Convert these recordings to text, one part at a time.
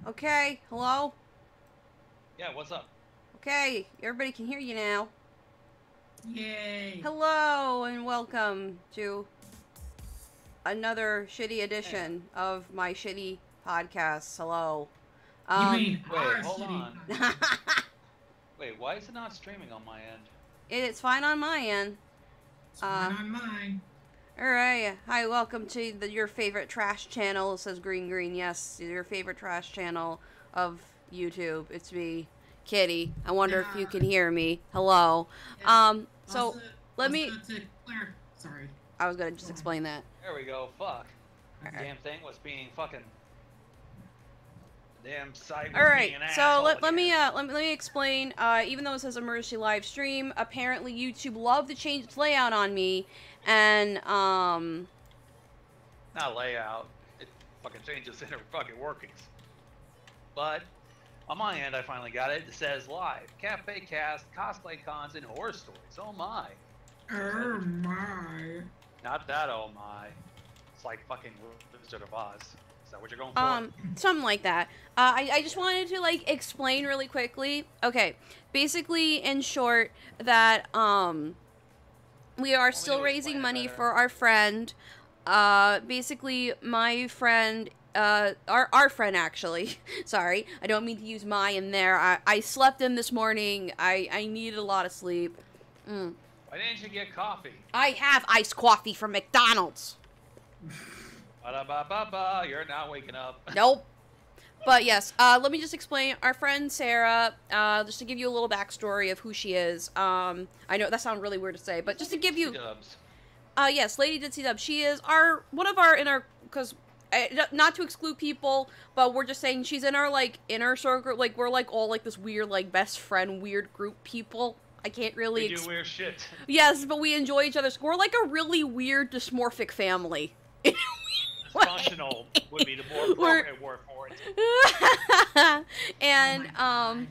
Okay, hello? Yeah, what's up? Okay, everybody can hear you now. Yay! Hello, and welcome to another shitty Hey, edition of my shitty podcast. Hello. You mean wait, our hold city? on. Wait, why is it not streaming on my end? It's fine on my end. It's fine on mine. Alright, hi, welcome to your favorite trash channel. It says Green Green, yes, your favorite trash channel of YouTube. It's me, Kitty. I wonder if you can hear me. Hello. Yeah. So, Also, let me... to clear. Sorry. I was gonna just explain that. There we go, fuck. This Alright. damn thing was being fucking... Damn site was Alright, being an so asshole let me again. let me explain. Even though it says emergency live stream, apparently YouTube loved to change its layout on me, and Not layout. It fucking changes inner fucking workings. But, on my end, I finally got it. It says live. Cafe cast, cosplay cons, and horror stories. Oh my. Oh my. Not that oh my. It's like fucking Wizard of Oz. Is that what you're going for? something like that. I just wanted to like explain really quickly. Okay, basically in short that we are still to raising explain it money better. for our friend. Basically my friend, our friend actually. Sorry, I don't mean to use my in there. I slept in this morning. I needed a lot of sleep. Why didn't you get coffee? I have iced coffee from McDonald's. Ba-da-ba-ba-ba, you're not waking up. Nope. But yes, let me just explain. Our friend Sarah, just to give you a little backstory of who she is. I know that sounds really weird to say, but just to give you, Dubs. yes, Lady Ditsy Dub. She is because not to exclude people, but we're just saying she's in our like inner circle. Like we're like all like this weird like best friend weird group people. I can't really. We do weird shit. Yes, but we enjoy each other. So we're like a really weird dysmorphic family. Functional would be the more appropriate word for it. And Oh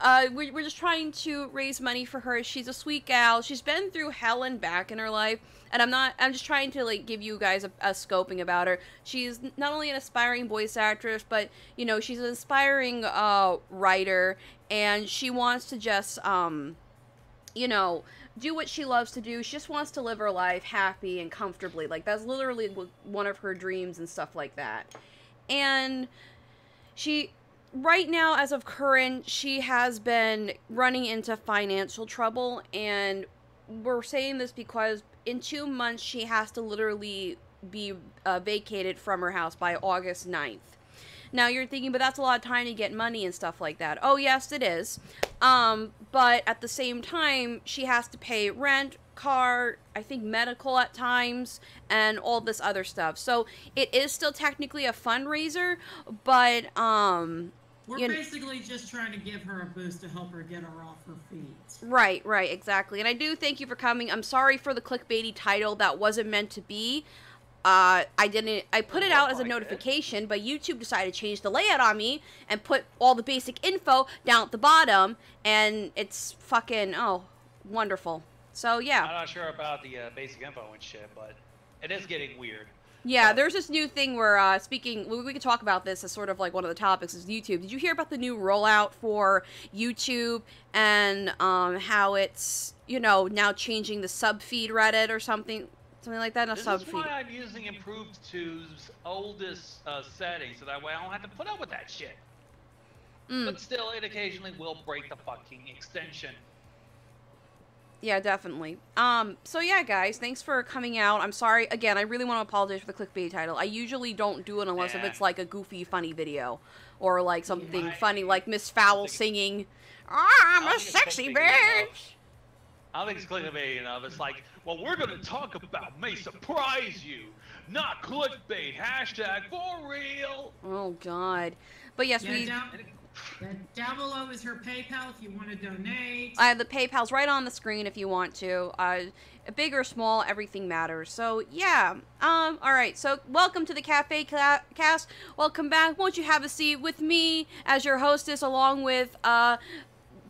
my we're just trying to raise money for her. She's a sweet gal. She's been through hell and back in her life, and I'm just trying to like give you guys a scoping about her. She's not only an aspiring voice actress, but you know she's an inspiring writer, and she wants to just you know, do what she loves to do. She just wants to live her life happy and comfortably. Like, that's literally one of her dreams and stuff like that. And she, right now, as of current, she has been running into financial trouble. And we're saying this because in 2 months, she has to literally be vacated from her house by August 9th. Now you're thinking, but that's a lot of time to get money and stuff like that. Oh, yes, it is. But at the same time, she has to pay rent, car, I think medical at times, and all this other stuff. So it is still technically a fundraiser, but, We're basically just trying to give her a boost to help her get her off her feet. Right, exactly. And I do thank you for coming. I'm sorry for the clickbaity title. That wasn't meant to be. I put it out as a notification, but YouTube decided to change the layout on me and put all the basic info down at the bottom, and it's fucking, oh, wonderful. So, yeah. I'm not sure about the basic info and shit, but it is getting weird. Yeah, there's this new thing where, we could talk about this as sort of like one of the topics is YouTube. Did you hear about the new rollout for YouTube and, how it's, you know, now changing the sub-feed Reddit or something? Something like that in a sub-feed. This is why I'm using Improved 2's oldest settings, so that way I don't have to put up with that shit. But still, it occasionally will break the fucking extension. Yeah, definitely. So yeah, guys, thanks for coming out. I'm sorry, again, I really want to apologize for the clickbait title. I usually don't do it unless if it's like a goofy, funny video. Or like something funny, like Miss Fowl singing, I'm a sexy bitch! I don't think it's clickbait enough. It's like, well, we're gonna talk about may surprise you, not clickbait. Hashtag for real. Oh God, but yes, Yeah, down below is her PayPal if you want to donate. The PayPal's right on the screen if you want to. Big or small, everything matters. So yeah. All right. So welcome to the Cafe Cast. Welcome back. Won't you have a seat with me as your hostess, along with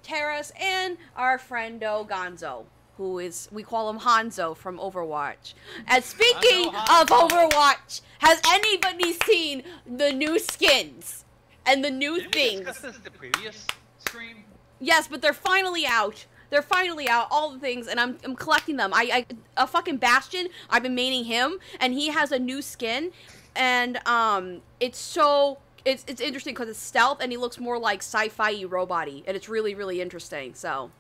Terrace and our friendo Gonzo, who is, we call him Hanzo from Overwatch. And speaking of Overwatch, has anybody seen the new skins? And the new Didn't we things. discuss this in the previous stream? Yes, but they're finally out. They're finally out, all the things, and I'm collecting them. A fucking Bastion, I've been maining him, and he has a new skin, and, it's interesting because it's stealth, and he looks more like sci-fi-y robot-y, and it's really, really interesting, so.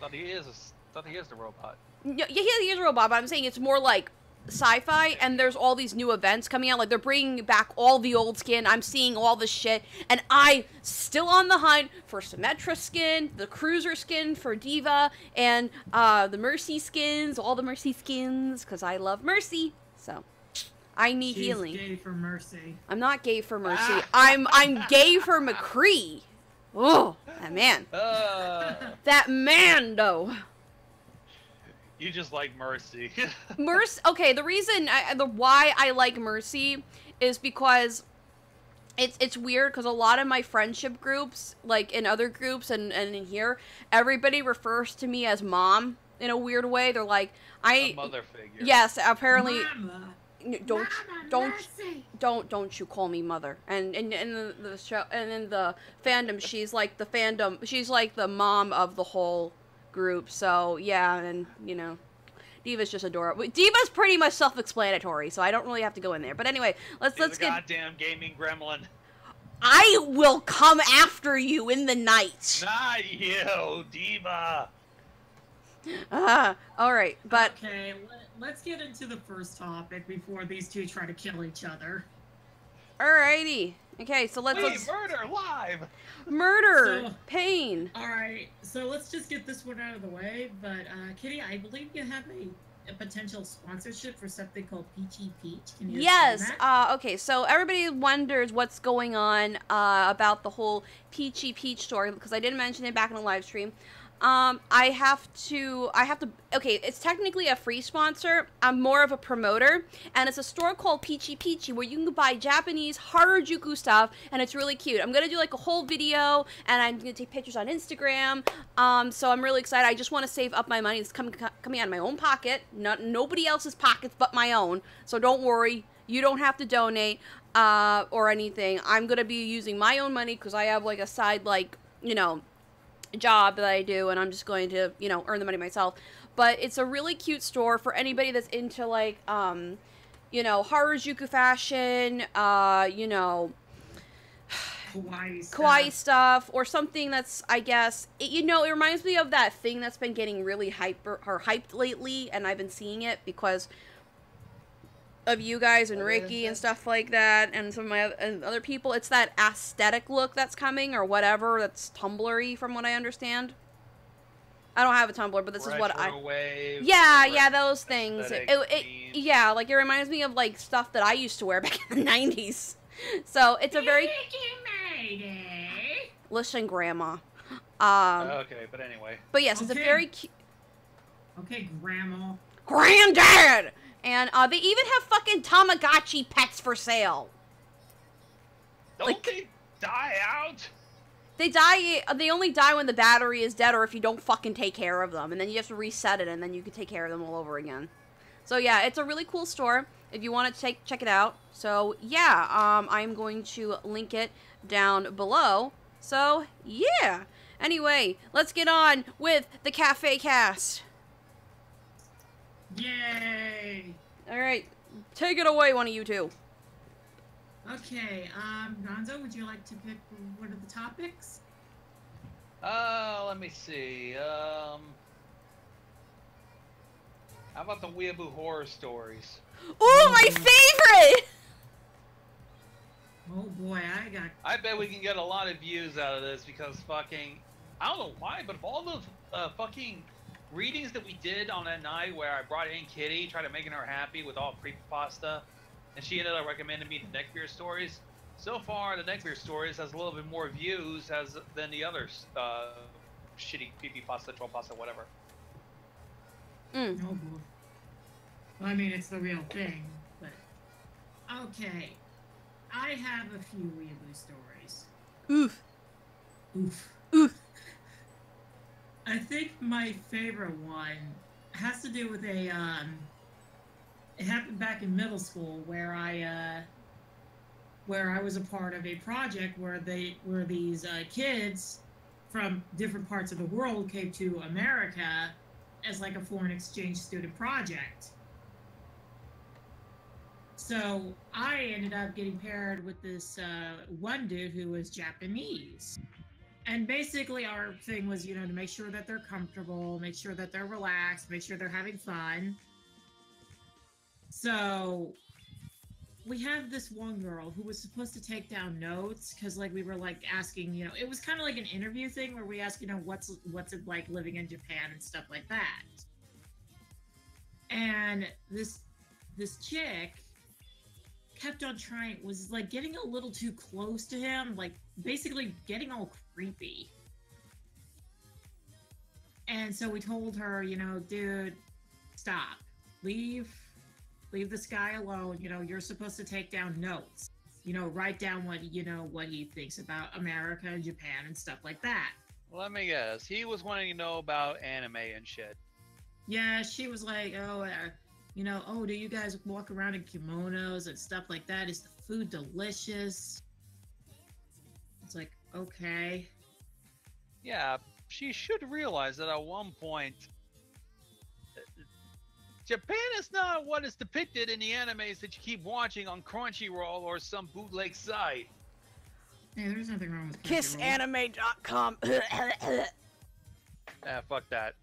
Thought he is the robot. Yeah, he is a robot, but I'm saying it's more like sci-fi, and there's all these new events coming out. Like, they're bringing back all the old skin. I'm seeing all this shit, and I'm still on the hunt for Symmetra skin, the Cruiser skin for Diva, and the Mercy skins, all the Mercy skins, because I love Mercy. So, I need healing. She's gay for Mercy. I'm not gay for Mercy. I'm gay for McCree. Oh, that man. That man, though. You just like Mercy. Mercy. Okay, the reason, why I like Mercy is because it's weird because a lot of my friendship groups, like in other groups and in here, everybody refers to me as mom in a weird way. They're like, A mother figure. Yes, apparently. Mama. Don't you call me mother. And in the show and in the fandom, she's like the mom of the whole group. So yeah, and you know, Diva's just adorable. Diva's pretty much self-explanatory, so I don't really have to go in there. But anyway, let's get goddamn gaming gremlin. I will come after you in the night. Not you, Diva. All right, but okay, let's get into the first topic before these two try to kill each other. Alrighty. Okay, so let's murder live. Murder, pain. All right, so let's just get this one out of the way. But Kitty, I believe you have a potential sponsorship for something called Peachy Peach. Can you Yes. explain that? Okay. So everybody wonders what's going on about the whole Peachy Peach story because I didn't mention it back in the live stream. I have to, okay, it's technically a free sponsor. I'm more of a promoter, and it's a store called Peachy Peachy where you can buy Japanese Harajuku stuff, and it's really cute. I'm gonna do like a whole video, and I'm gonna take pictures on Instagram, so I'm really excited. I just want to save up my money. It's coming out of my own pocket, nobody else's pockets but my own, so don't worry. You don't have to donate, or anything. I'm gonna be using my own money, because I have like a side, like, you know, job that I do, and I'm just going to, you know, earn the money myself. But it's a really cute store for anybody that's into like you know, Harajuku fashion, you know, kawaii stuff, or something that's, I guess, you know, it reminds me of that thing that's been getting really hyped lately, and I've been seeing it because of you guys and Ricky and stuff like that, and some of my other people. It's that aesthetic look that's coming, or whatever, that's Tumblr-y from what I understand. I don't have a Tumblr, but this is what I... Wave, yeah, those things. It, yeah, like, it reminds me of, like, stuff that I used to wear back in the 90s. So, it's a very... Listen, Grandma. Okay, but anyway. But yes, it's a very cute... Okay, Grandma. Granddad! And they even have fucking Tamagotchi pets for sale. Don't they die out? They die. They only die when the battery is dead, or if you don't fucking take care of them, and then you have to reset it, and then you can take care of them all over again. So yeah, it's a really cool store if you want to check it out. So yeah, I'm going to link it down below. So yeah. Anyway, let's get on with the Cafe Cast. Yay! Alright, take it away, one of you two. Okay, Gonzo, would you like to pick one of the topics? Let me see, how about the Weeaboo horror stories? Ooh, my favorite! Oh boy, I bet we can get a lot of views out of this because fucking, I don't know why, but of all those, fucking readings that we did on that night where I brought in Kitty, tried to making her happy with all creepypasta, and she ended up recommending me the Neckbeard stories. So far, the Neckbeard stories has a little bit more views than the others, shitty creepypasta, trollpasta, whatever. Oh boy. Well, I mean, it's the real thing, but... Okay. I have a few Weeaboo stories. Oof. Oof. Oof. I think my favorite one has to do with a, it happened back in middle school where I where I was a part of a project where these kids from different parts of the world came to America as like a foreign exchange student project. So I ended up getting paired with this one dude who was Japanese. And basically, our thing was, to make sure that they're comfortable, make sure that they're relaxed, make sure they're having fun. So we have this one girl who was supposed to take down notes because, like, we were like asking, it was kind of like an interview thing where we ask, what's it like living in Japan and stuff like that. And this chick kept on trying, was like getting a little too close to him, like basically getting all creepy. And so we told her, dude, stop, leave this guy alone. You're supposed to take down notes, write down what he thinks about America and Japan and stuff like that. Let me guess, he was wanting to know about anime and shit. Yeah, she was like, oh, do you guys walk around in kimonos and stuff like that? Is the food delicious? It's like, okay. Yeah, she should realize that at one point, Japan is not what is depicted in the animes that you keep watching on Crunchyroll or some bootleg site. Hey, there's nothing wrong with Crunchyroll. Kissanime.com. Fuck that.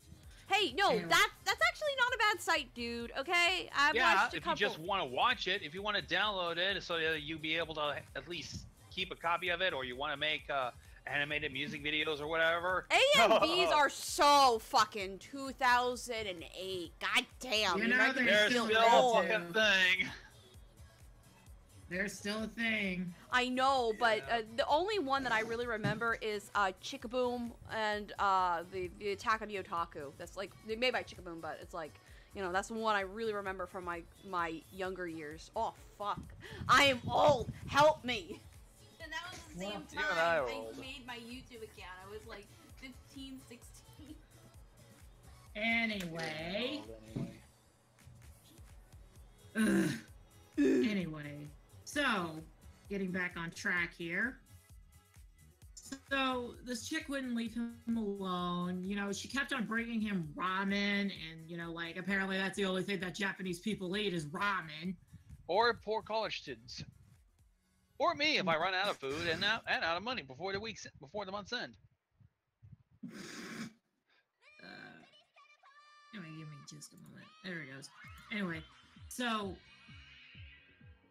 Hey, no, Anyway. that's actually not a bad site, dude. Okay, I've Yeah, watched a if couple. you just want to watch it, if you want to download it so that you be able to at least keep a copy of it, or you want to make animated music videos or whatever. AMVs are so fucking 2008. God damn, You you're know, making me they're feel still a old. fucking thing. There's still a thing. I know, but Yeah. the only one that I really remember is Chickaboom and the Attack of the Otaku. That's like made by Chickaboom, but it's like, that's the one I really remember from my younger years. Oh fuck, I am old. Help me. And that was the same You and I time are I old. made my YouTube account. I was like 15, 16. Anyway. Anyway. Anyway. So, getting back on track here. So, this chick wouldn't leave him alone. She kept on bringing him ramen, and, apparently that's the only thing that Japanese people eat is ramen. Or poor college students. Or me if I run out of food and out of money before the month's end. Anyway, give me just a moment. There it goes. Anyway, so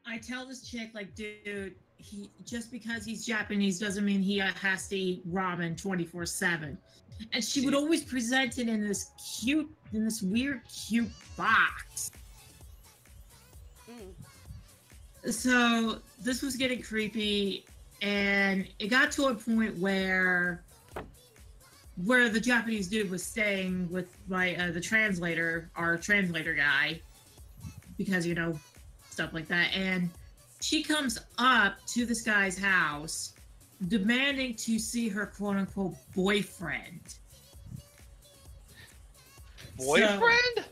I tell this chick, like, dude, he just because he's Japanese doesn't mean he has to eat ramen 24/7. And she would always present it in this weird, cute box. So this was getting creepy, and it got to a point where the Japanese dude was staying with our translator guy, because stuff like that, and she comes up to this guy's house demanding to see her quote-unquote boyfriend. Boyfriend?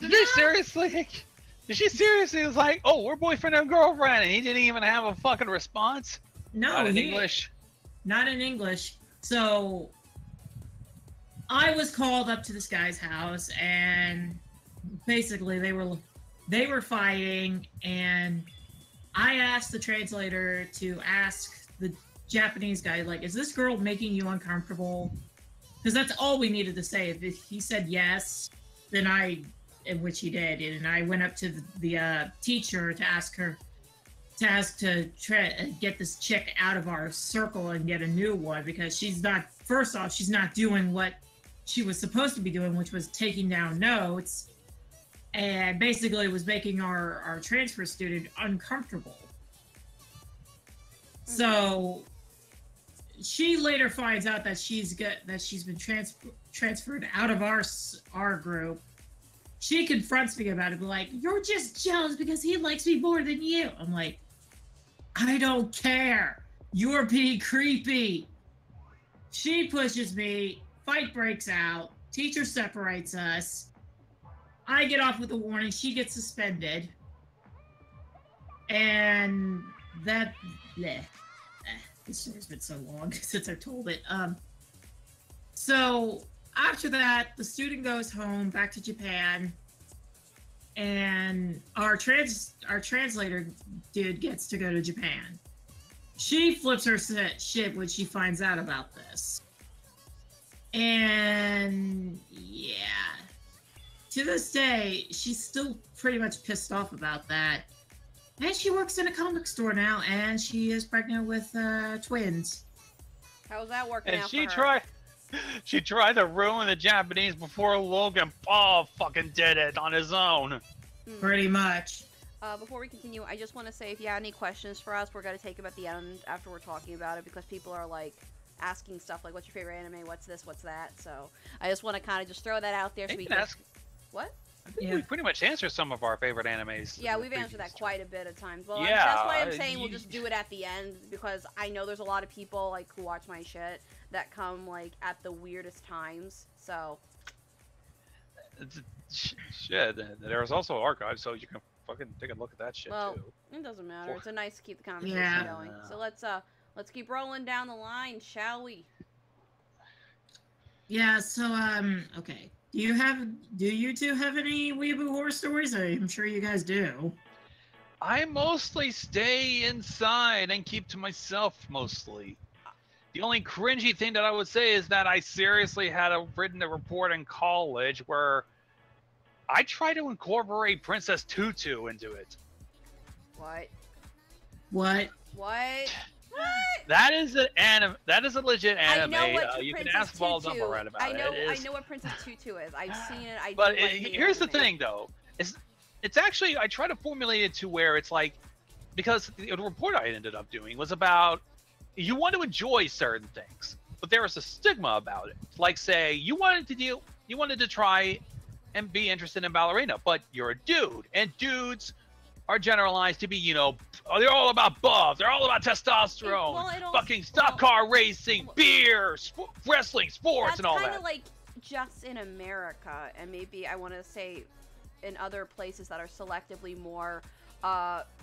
Did she seriously was like, oh, we're boyfriend and girlfriend, and he didn't even have a fucking response? No, Not in English. Not in English. So I was called up to this guy's house, and basically they were fighting, and I asked the translator to ask the Japanese guy, like, is this girl making you uncomfortable? Because that's all we needed to say. If he said yes, then in which he did, and I went up to the teacher to ask to get this chick out of our circle and get a new one, because she's not doing what she was supposed to be doing, which was taking down notes, and basically was making our transfer student uncomfortable. Mm-hmm. So she later finds out that she's been transferred out of our group. She confronts me about it, like, you're just jealous because he likes me more than you. I'm like, I don't care. You're being creepy. She pushes me. Fight breaks out. Teacher separates us. I get off with a warning. She gets suspended. And that, bleh. This story's been so long since I told it. So after that, the student goes home back to Japan, and our translator dude gets to go to Japan. She flips her shit when she finds out about this, and yeah, to this day, she's still pretty much pissed off about that. And she works in a comic store now, and she is pregnant with twins. How's that working And out she for her? she tried to ruin the Japanese before Logan Paul fucking did it on his own. Pretty much. Before we continue, I just want to say if you have any questions for us, we're going to take them at the end after we're talking about it, because people are like asking stuff like, what's your favorite anime, what's this, what's that. So I just want to kind of just throw that out there so we can ask. What? I think we pretty much answered some of our favorite animes. Yeah, we've answered that quite a bit of times. Well, yeah, that's why I'm saying we'll just do it at the end, because I know there's a lot of people like who watch my shit that come like at the weirdest times. So shit, there's also archives, so you can fucking take a look at that shit too. It doesn't matter. It's nice to keep the conversation going. So let's keep rolling down the line, shall we? Yeah. So okay. Do you two have any Weeaboo horror stories? I'm sure you guys do. I mostly stay inside and keep to myself mostly. The only cringy thing that I would say is that I seriously had written a report in college where I tried to incorporate Princess Tutu into it. What? What? What? That is an anime. That is a legit anime. I know what you can Princess ask Ball Tutu. Dumper right about it. I know what Princess Tutu is. I've seen it. But here's the thing, though. It's actually, I try to formulate it to where it's like, because the report I ended up doing was about, you want to enjoy certain things, but there was a stigma about it. Like, say, you wanted to try and be interested in ballerina, but you're a dude, and dudes are generalized to be, they're all about buff, they're all about testosterone, fucking stock car racing, beer, wrestling, sports, and all that. That's kind of like just in America, and maybe I want to say in other places that are selectively more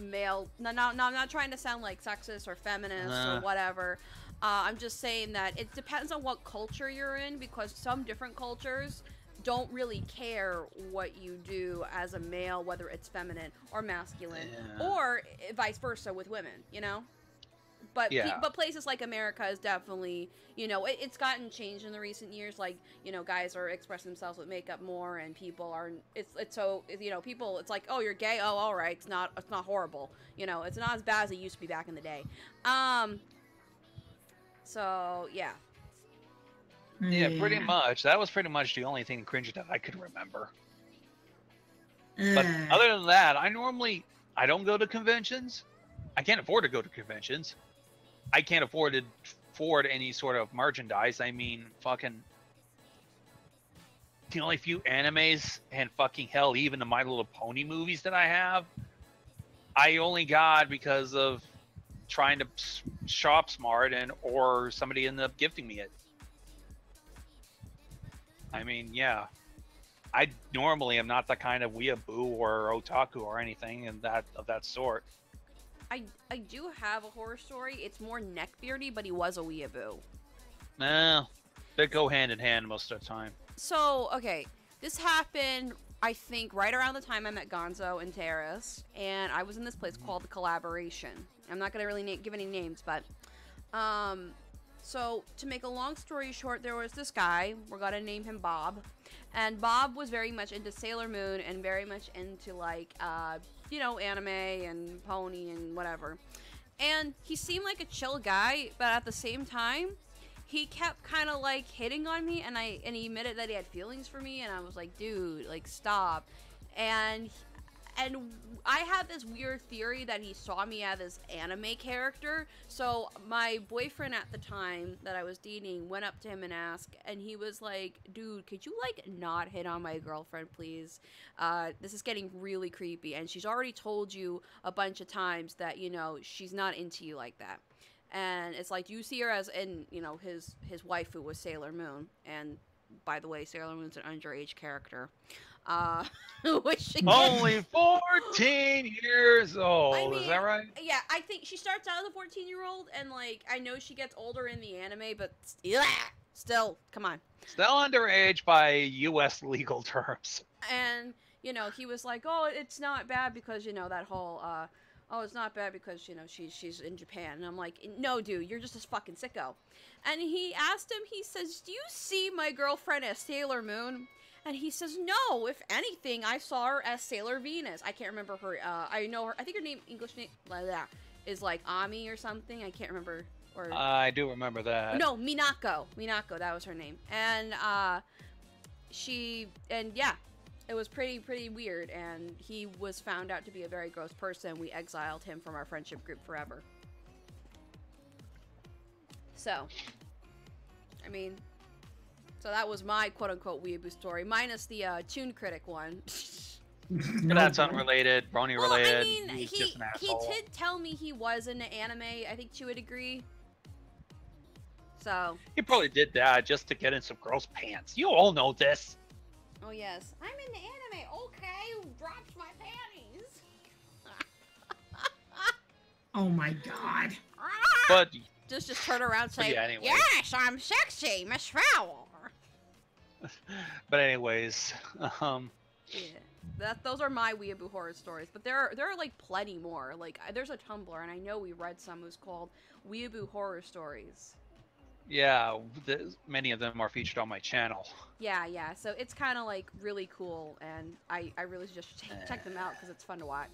male. No, I'm not trying to sound like sexist or feminist or whatever. I'm just saying that it depends on what culture you're in, because some different cultures don't really care what you do as a male, whether it's feminine or masculine, or vice versa with women, But but places like America is definitely, it's gotten changed in the recent years. Like, guys are expressing themselves with makeup more, and people are, it's so, people, it's like, oh, you're gay, oh, all right, it's not horrible, it's not as bad as it used to be back in the day. So yeah. Yeah, pretty much. That was pretty much the only thing cringy that I could remember. But other than that, I don't go to conventions. I can't afford to go to conventions. I can't afford to afford any sort of merchandise. I mean, fucking the only few animes and fucking hell, even the My Little Pony movies that I have, I only got because of trying to shop smart or somebody ended up gifting me it. I mean, yeah. I normally am not the kind of weeaboo or otaku or anything of that sort. I do have a horror story. It's more neckbeardy, but he was a weeaboo. Nah, they go hand in hand most of the time. So, okay, this happened, I think, right around the time I met Gonzo and Terrace, and I was in this place called The Collaboration. I'm not going to really give any names, but, so, to make a long story short, there was this guy, we're going to name him Bob, and Bob was very much into Sailor Moon and very much into, like, anime and pony and whatever. And he seemed like a chill guy, but at the same time, he kept kind of like hitting on me, and he admitted that he had feelings for me, and I was like, dude, like, stop. And I have this weird theory that he saw me as this anime character. So my boyfriend at the time that I was dating went up to him and asked, and he was like, dude, could you like not hit on my girlfriend, please? This is getting really creepy, and she's already told you a bunch of times that, she's not into you like that. And it's like, you see her as, and his wife, who was Sailor Moon, and by the way, Sailor Moon's an underage character. Which again, Only 14 years I old. mean, Is that right? yeah, I think she starts out as a 14-year-old, and like I know she gets older in the anime, but yeah, still, come on. Still underage by U.S. legal terms. And you know, he was like, "Oh, it's not bad because you know that whole oh, it's not bad because you know she's in Japan." And I'm like, "No, dude, you're just a fucking sicko." And he asked him, he says, "Do you see my girlfriend as Sailor Moon?" And he says, "No, if anything, I saw her as Sailor Venus." I can't remember her. I know her. I think her name, English name, is like Ami or something. I can't remember. Or I do remember that. no, Minako. Minako, that was her name. And yeah, it was pretty weird, and he was found out to be a very gross person. We exiled him from our friendship group forever. So, I mean, so that was my quote-unquote weeaboo story, minus the Toon Critic one. But that's unrelated, Brony related. Well, I mean, He's just an asshole. he did tell me he was into anime, I think to a degree. So. He probably did that just to get in some girls' pants. You all know this. Oh yes, I'm into anime. Okay, who drops my panties? Oh my god. But Just turn around and say, yeah, anyway. "Yes, I'm sexy, Miss Fowl." But anyways, Yeah, those are my weeaboo horror stories. But there are like plenty more. Like there's a Tumblr, and I know we read some. It was called Weeaboo Horror Stories. yeah, many of them are featured on my channel. Yeah. So it's kind of like really cool, and I really just check them out because it's fun to watch.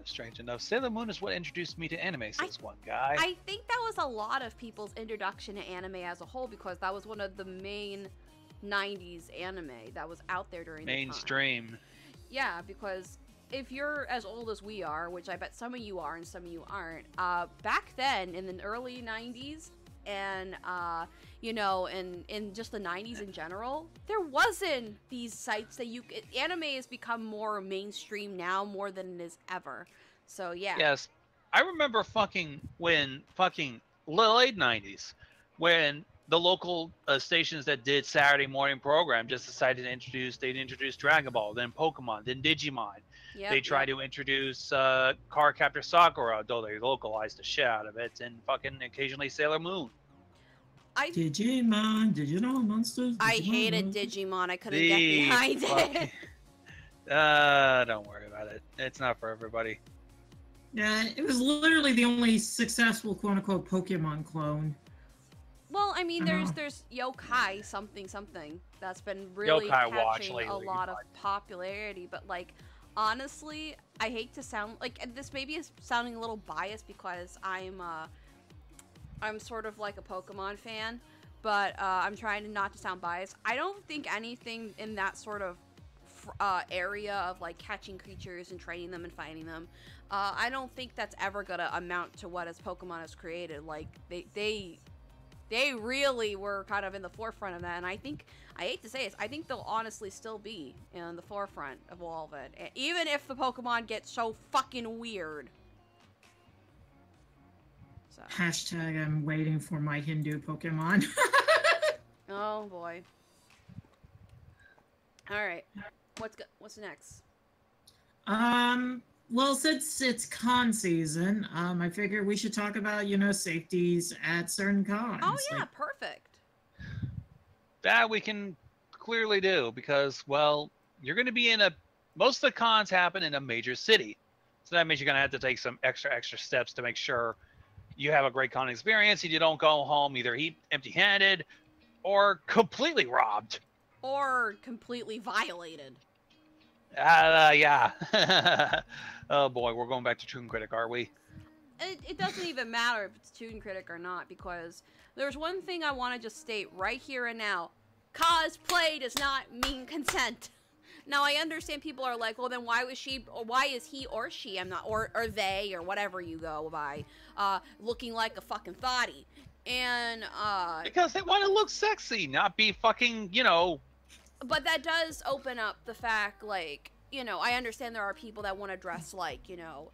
Strange enough, Sailor Moon is what introduced me to anime, says one guy. I think that was a lot of people's introduction to anime as a whole, because that was one of the main 90s anime that was out there during mainstream. The time. Yeah, because if you're as old as we are, which I bet some of you are and some of you aren't, back then in the early 90s and you know, in just the 90s in general, there wasn't these sites that anime has become more mainstream now more than it is ever. So yeah. Yes, I remember when late 90s when the local stations that did Saturday morning program just decided to introduce Dragon Ball, then Pokemon, then Digimon. Yep, they tried to introduce Cardcaptor Sakura, though they localized the shit out of it, and fucking occasionally Sailor Moon. Digimon, digital monsters. I hated Digimon. I couldn't get behind it. Don't worry about it. It's not for everybody. Yeah, it was literally the only successful quote-unquote Pokemon clone. Well, I mean, there's Yokai something that's been really catching a lot of popularity, but like honestly, I hate to sound like, and this maybe is sounding a little biased because I'm sort of like a Pokemon fan, but I'm trying not to sound biased. I don't think anything in that sort of area of like catching creatures and training them and fighting them, I don't think that's ever gonna amount to what as Pokemon has created. Like they really were kind of in the forefront of that, and I hate to say this, I think they'll honestly still be in the forefront of all of it, even if the Pokemon get so fucking weird. So. Hashtag I'm waiting for my Hindu Pokemon. Oh boy. Alright. What's next? Well, since it's con season, I figure we should talk about, safeties at certain cons. Oh yeah, perfect. That we can clearly do because, well, you're going to be most of the cons happen in a major city. So that means you're going to have to take some extra steps to make sure you have a great con experience and you don't go home either empty-handed or completely robbed. Or completely violated. Yeah. Oh boy, we're going back to Toon Critic, are we? It doesn't even matter if it's Toon Critic or not, because there's one thing I want to just state right here and now. Cosplay does not mean consent. Now, I understand people are like, well, then why is he or she, or they, or whatever you go by, looking like a fucking thotty? And, because they want to look sexy, not be fucking, But that does open up the fact, like, I understand there are people that want to dress like,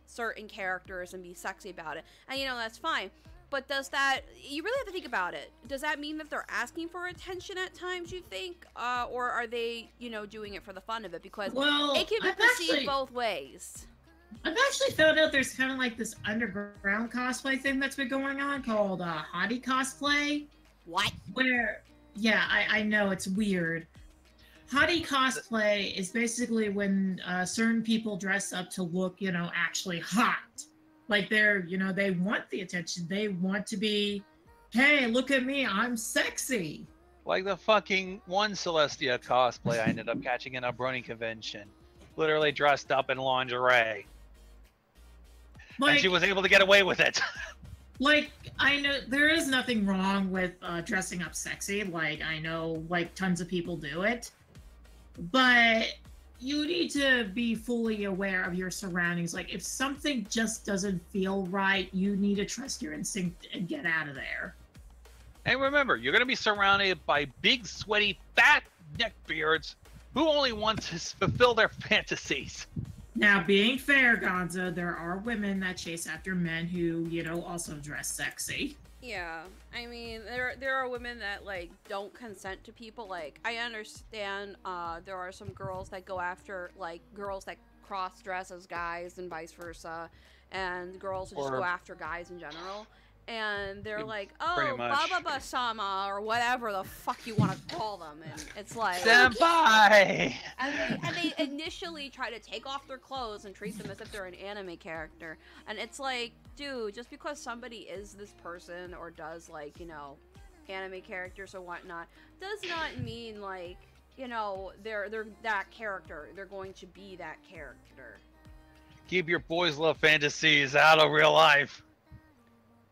certain characters and be sexy about it. And, that's fine. But does that, you really have to think about it. Does that mean that they're asking for attention at times, you think? Or are they, you know, doing it for the fun of it? Because it can be perceived both ways. I've actually found out there's kind of like this underground cosplay thing that's been going on called hottie cosplay. What? Where, yeah, I know, it's weird. Hottie cosplay is basically when certain people dress up to look, you know, actually hot. Like they're, you know, they want the attention. They want to be, hey, look at me, I'm sexy. Like the fucking one Celestia cosplay I ended up catching in a Brony convention. Literally dressed up in lingerie. Like, and she was able to get away with it. Like, I know there is nothing wrong with dressing up sexy. Like, I know, like, tons of people do it. But you need to be fully aware of your surroundings. Like, if something just doesn't feel right, you need to trust your instinct and get out of there. And remember, you're going to be surrounded by big, sweaty, fat neckbeards who only want to fulfill their fantasies. Now, being fair, Gonzo, there are women that chase after men who, you know, also dress sexy. Yeah, I mean, there are women that, like, don't consent to people. Like, I understand there are some girls that go after, like, girls that cross-dress as guys and vice versa, and girls who just go after guys in general. And they're like, oh, Baba-ba-sama, or whatever the fuck you want to call them. And it's like... Senpai! And they initially try to take off their clothes and treat them as if they're an anime character. And it's like, dude, just because somebody is this person or does, like, you know, anime characters or whatnot, does not mean, like, you know, they're that character. They're going to be that character. Keep your boys' love fantasies out of real life.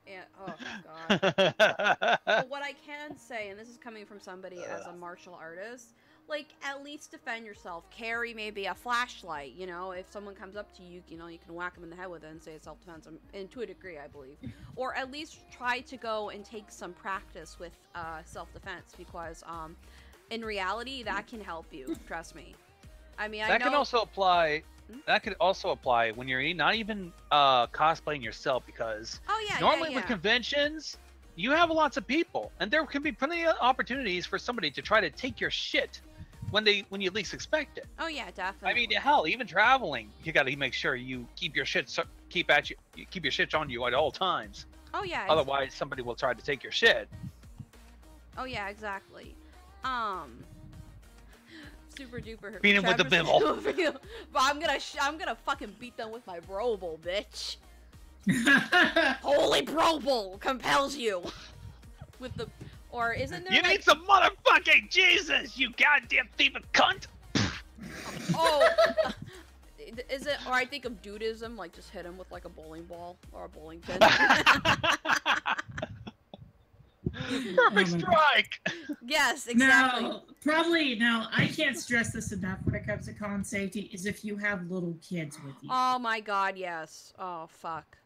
And, oh god. But what I can say, and this is coming from somebody as a martial artist, like, at least defend yourself. Carry maybe a flashlight, you know, if someone comes up to you, you know, you can whack them in the head with it and say it's self-defense, and to a degree, I believe. Or at least try to go and take some practice with self-defense, because in reality, that can help you, trust me. I mean, that can also apply... That could also apply when you're not even cosplaying yourself, because normally with conventions, you have lots of people, and there can be plenty of opportunities for somebody to try to take your shit when you least expect it. Oh yeah, definitely. I mean, hell, even traveling, you got to make sure you keep your shit keep your shit on you at all times. Oh yeah. Otherwise, somebody will try to take your shit. Oh yeah, exactly. Super duper. Beat him with the bibble. But I'm gonna fucking beat them with my Brobel, bitch. Holy Brobel compels you. With the, or isn't there? You need some motherfucking Jesus, you goddamn thieving cunt. Oh, is it? Or I think of dudism, like just hit him with like a bowling ball or a bowling pin. Perfect strike! Yes, exactly. Now, I can't stress this enough when it comes to con safety, is if you have little kids with you. Oh my god, yes. Oh, fuck.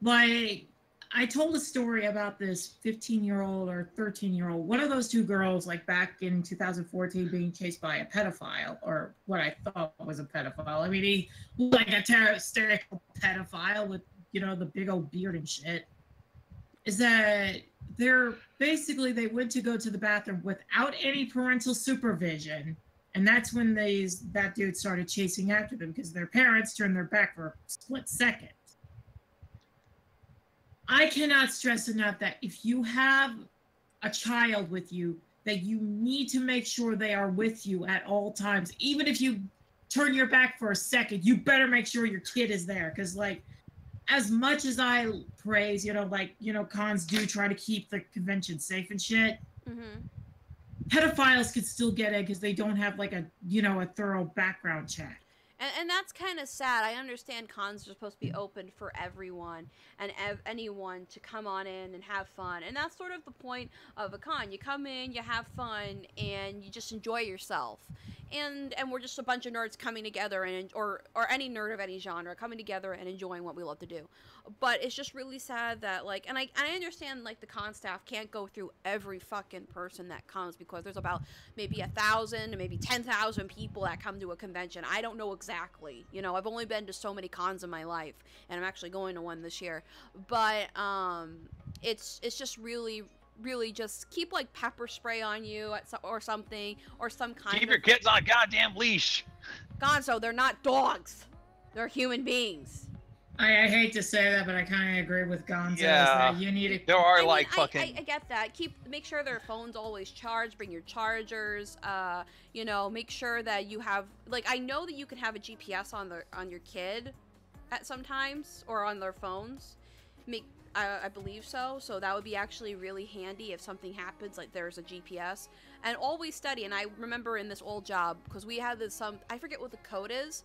Like, I told a story about this 15-year-old or 13-year-old, one of those two girls, like, back in 2014 being chased by a pedophile, or what I thought was a pedophile. I mean, he was like a stereotypical pedophile with, you know, the big old beard and shit. Is that they went to go to the bathroom without any parental supervision, and that's when that dude started chasing after them because their parents turned their back for a split second. I cannot stress enough that if you have a child with you, that you need to make sure they are with you at all times. Even if you turn your back for a second, you better make sure your kid is there, because, like, as much as I praise, you know, like, you know, cons do try to keep the convention safe and shit, pedophiles could still get in because they don't have, like, a, you know, a thorough background check. And that's kind of sad. I understand cons are supposed to be open for everyone and anyone to come on in and have fun. And that's sort of the point of a con. You come in, you have fun, and you just enjoy yourself. And we're just a bunch of nerds coming together, and or any nerd of any genre coming together and enjoying what we love to do. But it's just really sad that, like, and I understand, like, the con staff can't go through every fucking person that comes, because there's about maybe 1,000 to maybe 10,000 people that come to a convention. I don't know exactly. You know, I've only been to so many cons in my life, and I'm actually going to one this year. But it's just really just keep like pepper spray on you or something, or some kind Keep of... your kids on a goddamn leash. Gonzo, they're not dogs. They're human beings. I hate to say that, but I kind of agree with Gonzo. Yeah, That you need to... there are I get that. Make sure their phone's always charged. Bring your chargers. You know, make sure that you have, like, I know that you can have a GPS on your kid at sometimes, or on their phones. I believe so. So that would be actually really handy if something happens, like there's a GPS. And always study. And I remember in this old job, because we had this I forget what the code is.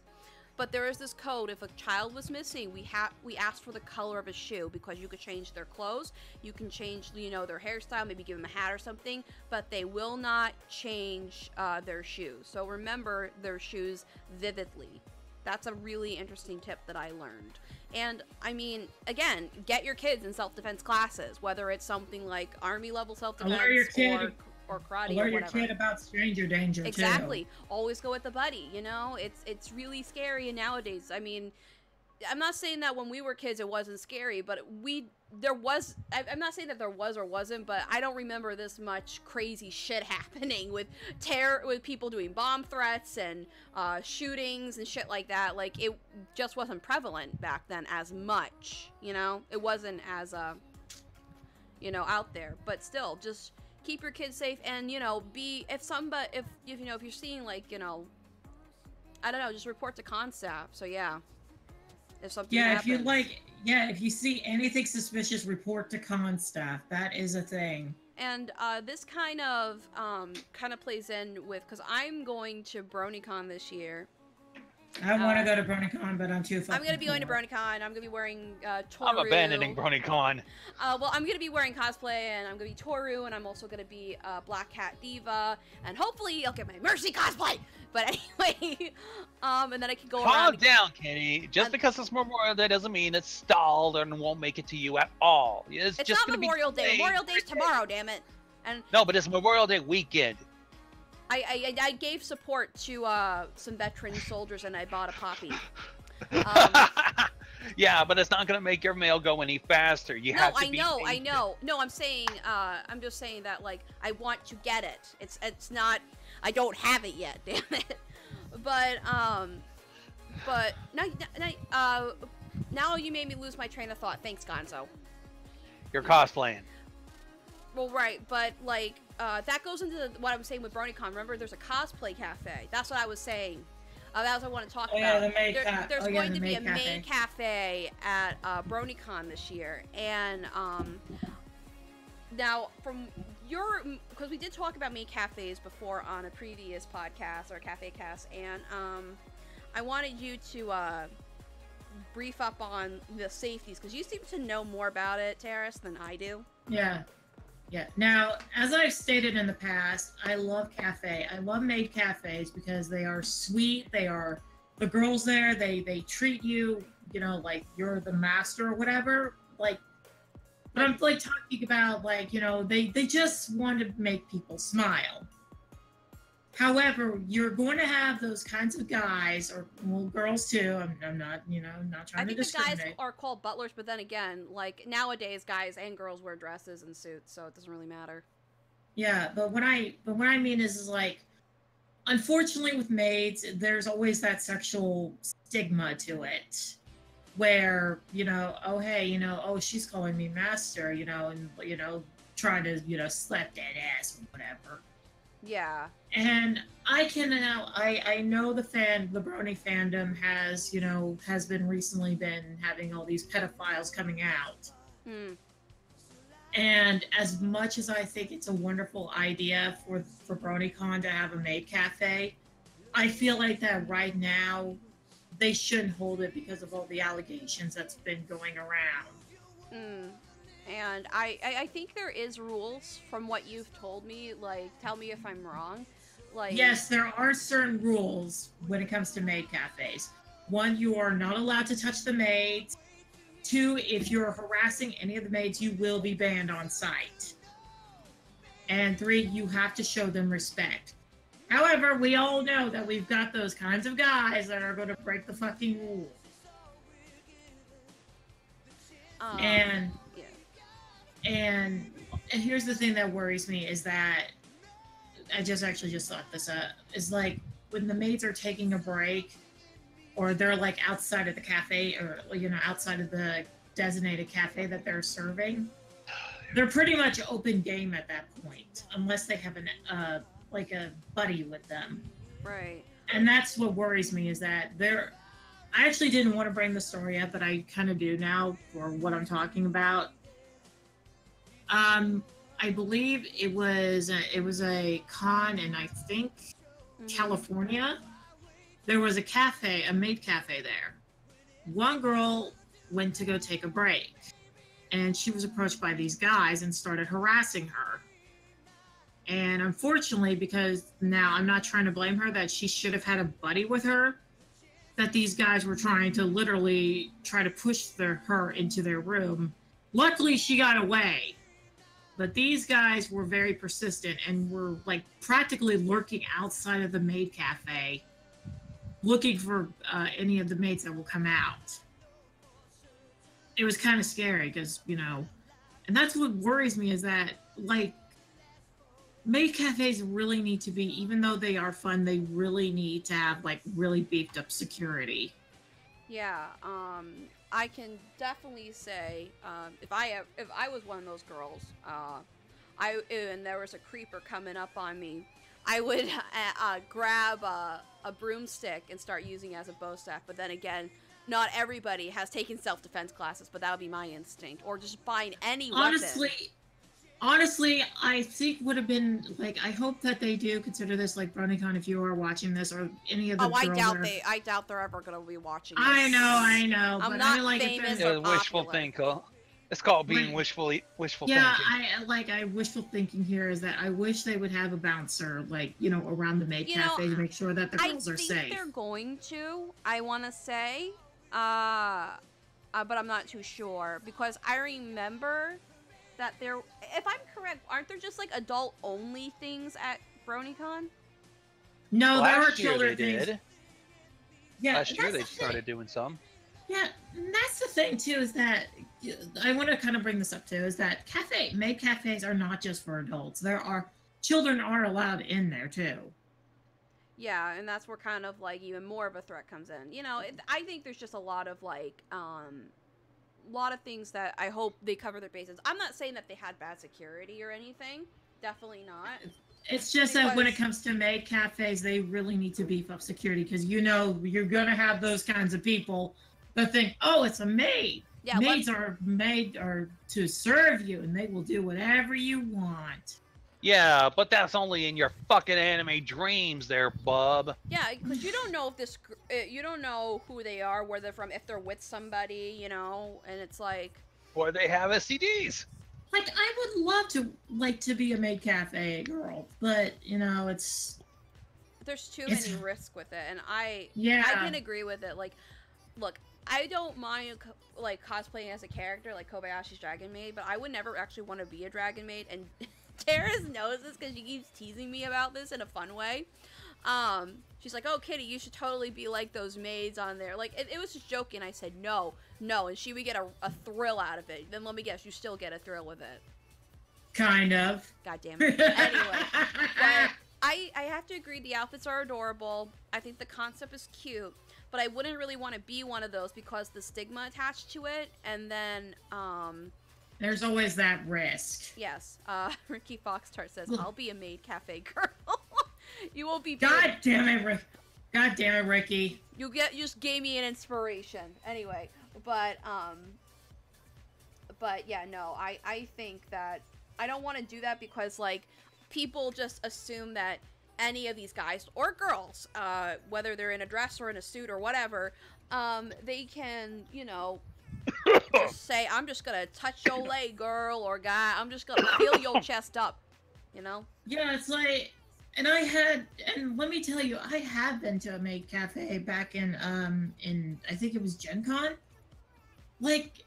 But there is this code. If a child was missing, we asked for the color of a shoe, because you could change their clothes, you can change, you know, their hairstyle, maybe give them a hat or something, but they will not change their shoes. So remember their shoes vividly. That's a really interesting tip that I learned. And I mean, again, get your kids in self-defense classes, whether it's something like Army level self-defense or karate or whatever. Alert your kid about stranger danger, exactly. Too. Always go with the buddy, you know? It's really scary nowadays. I mean, I'm not saying that when we were kids it wasn't scary, but I'm not saying that there was or wasn't, but I don't remember this much crazy shit happening with people doing bomb threats and shootings and shit like that. Like, it just wasn't prevalent back then as much, you know? It wasn't as, you know, out there. But still, just keep your kids safe, and, you know, if you know, if you're seeing, like, you know, I don't know, just report to con staff. So yeah, if something happens. if you see anything suspicious, report to con staff. That is a thing. And this kind of plays in with, because I'm going to BronyCon this year. I want to go to BronyCon, but I'm too fucking I'm going to be going to poor. BronyCon. I'm going to be wearing Toru. I'm abandoning BronyCon. Well, I'm going to be wearing cosplay, and I'm going to be Toru, and I'm also going to be Black Cat Diva, and hopefully I'll get my Mercy cosplay. But anyway, and then I can go around. Calm down, Kenny. Just because it's Memorial Day doesn't mean it's stalled and won't make it to you at all. It's just not Memorial Day. Memorial Day's tomorrow, damn it. And no, but it's Memorial Day weekend. I gave support to some veteran soldiers, and I bought a poppy. Yeah, but it's not gonna make your mail go any faster. I know. No, I'm saying, I'm just saying that, like, I want to get it. It's not, I don't have it yet, damn it. But now you made me lose my train of thought. Thanks, Gonzo. You're cosplaying. Well, right, but, like, that goes into what I was saying with BronyCon. Remember, there's a cosplay cafe. That's what I was saying. That's what I want to talk about. Yeah, the there's going to be a maid cafe at BronyCon this year. And now, from because we did talk about maid cafes before on a previous podcast, or Cafe Cast, and I wanted you to brief up on the safeties, because you seem to know more about it, Terrace, than I do. Yeah. Yeah. Now, as I've stated in the past, I love cafe. I love maid cafes because they are sweet. The girls there, they treat you, you know, like you're the master or whatever. Like, but I'm like talking about, like, you know, they just want to make people smile. However, you're going to have those kinds of guys, or well, girls too. I'm not, you know, not trying to discriminate. The guys are called butlers, but then again, like, nowadays, guys and girls wear dresses and suits, so it doesn't really matter. Yeah, but what I mean is like, unfortunately, with maids, there's always that sexual stigma to it, where, you know, oh hey, you know, oh, she's calling me master, you know, and, you know, trying to, you know, slap that ass or whatever. Yeah. And I know the Brony fandom has been recently having all these pedophiles coming out. And as much as I think it's a wonderful idea for BronyCon to have a maid cafe, I feel like that right now they shouldn't hold it because of all the allegations that's been going around. And I think there is rules from what you've told me. Like, tell me if I'm wrong. Like, yes, there are certain rules when it comes to maid cafes. 1, you are not allowed to touch the maids. 2, if you're harassing any of the maids, you will be banned on site. And 3, you have to show them respect. However, we all know that we've got those kinds of guys that are going to break the fucking rules. And And here's the thing that worries me is that I just actually just thought this up is like when the maids are taking a break or they're like outside of the cafe or outside of the designated cafe that they're serving, they're pretty much open game at that point unless they have an like a buddy with them. Right. And that's what worries me is that they're I actually didn't want to bring the story up, but I kind of do now for what I'm talking about. I believe it was a con in I think California. There was a cafe, a maid cafe there. One girl went to go take a break, and she was approached by these guys and started harassing her. And unfortunately, because now I'm not trying to blame her that she should have had a buddy with her, that these guys were trying to literally try to push her into their room. Luckily, she got away. But these guys were very persistent and were like practically lurking outside of the maid cafe, looking for any of the maids that will come out. It was kind of scary because, and that's what worries me is that, like, maid cafes really need to be, even though they are fun, they really need to have, like, really beefed up security. Yeah, I can definitely say, if I was one of those girls, and there was a creeper coming up on me, I would grab a broomstick and start using it as a bow staff. But then again, not everybody has taken self-defense classes, but that would be my instinct. Or just find any weapon. Honestly, I think would have been, like, I hope that they do consider this, like, BronyCon, if you are watching this, or any of the girls I doubt they're ever going to be watching this. I know. I'm but not like famous Yeah, or wishful popular. thinking. It's called being wishful thinking. I wishful thinking here is that I wish they would have a bouncer, like, around the maid cafe to make sure that the girls are safe. I think they're going to, I want to say, but I'm not too sure, because I remember that there, if I'm correct, aren't there just like adult only things at BronyCon? No, there are Last year children they things. did. Yeah, Last year they started doing some. Yeah, and that's the thing too, is that I want to kind of bring this up too, is that maid cafes are not just for adults. Children are allowed in there too. Yeah, and that's where kind of like even more of a threat comes in. I think there's just a lot of like lot of things that I hope they cover their bases. I'm not saying that they had bad security or anything. Definitely not. It's just that when it comes to maid cafes, they really need to beef up security because you're gonna have those kinds of people that think, oh, it's a maid. Yeah, maids are made to serve you, and they will do whatever you want. Yeah, but that's only in your fucking anime dreams, there, bub. Yeah, because you don't know if you don't know who they are, where they're from, if they're with somebody, and it's like. Or they have STDs. Like, I would love to be a maid cafe girl, but it's. There's too many risks with it, and I can agree with it. Like, look, I don't mind like cosplaying as a character, like Kobayashi's Dragon Maid, but I would never actually want to be a Dragon Maid, and. Terrace knows this because she keeps teasing me about this in a fun way. She's like, oh, Kitty, you should totally be like those maids on there. Like, it was just joking. I said, no. And she would get a thrill out of it. Then let me guess, you still get a thrill with it. Kind of. God damn it. Anyway. But I have to agree, the outfits are adorable. I think the concept is cute. But I wouldn't really want to be one of those because the stigma attached to it. And then, there's always that risk. Yes. Ricky Foxtart says, I'll be a maid cafe girl. You will be. God damn it, Ricky. You just gave me an inspiration. Anyway, but yeah, no, I think that I don't want to do that because like people just assume that any of these guys or girls, whether they're in a dress or in a suit or whatever, they can, just say, I'm just gonna touch your leg, girl, or guy, I'm just gonna feel your chest up, Yeah, it's like, and let me tell you, I have been to a maid cafe back in I think it was Gen Con. Like,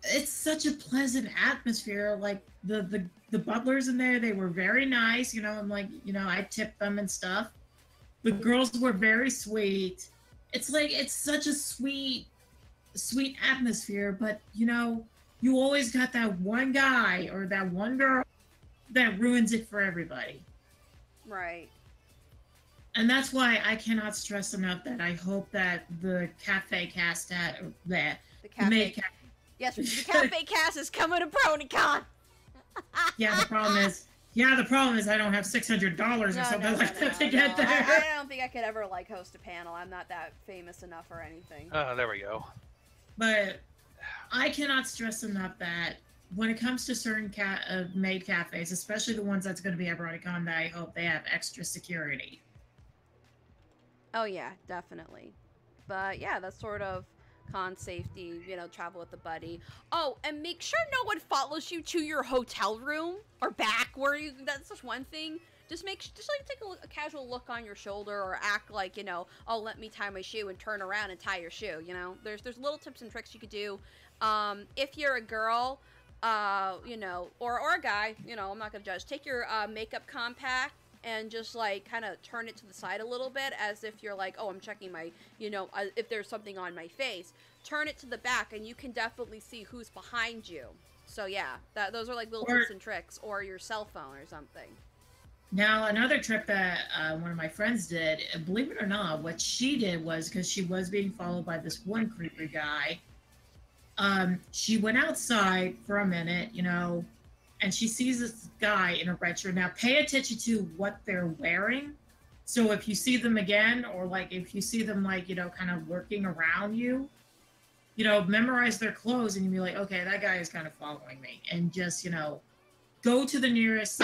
it's such a pleasant atmosphere. Like, the butlers in there, they were very nice, I'm like, I tipped them and stuff. The girls were very sweet. It's like, it's such a sweet atmosphere, but you always got that one guy or that one girl that ruins it for everybody. Right. And that's why I cannot stress enough that I hope that the cafe cast at The maid cafe. Yes, the cafe cast is coming to BronyCon. Yeah, the problem is I don't have $600 or something like that to get there. I don't think I could ever like host a panel. I'm not that famous enough or anything. There we go. But I cannot stress enough that when it comes to certain maid cafes, especially the ones that's going to be at BronyCon, that I hope they have extra security. Oh yeah, definitely. But yeah, that's sort of con safety, you know, travel with a buddy. Oh, and make sure no one follows you to your hotel room or back where you, that's just one thing. Just like take a casual look on your shoulder or act like, you know, oh, let me tie my shoe and turn around and tie your shoe, you know. There's little tips and tricks you could do. If you're a girl, you know, or a guy, you know, I'm not going to judge. Take your makeup compact and just like kind of turn it to the side a little bit as if you're like, oh, I'm checking my, you know, if there's something on my face. Turn it to the back and you can definitely see who's behind you. So yeah, those are like little tips and tricks, or your cell phone or something. Now, another trip that one of my friends did, believe it or not, what she did was, because she was being followed by this one creepy guy, she went outside for a minute, you know, and she sees this guy in a red shirt. Now, pay attention to what they're wearing. So if you see them again, or like if you see them like, you know, kind of lurking around you, you know, memorize their clothes and you'll be like, okay, that guy is kind of following me. And just, you know, go to the nearest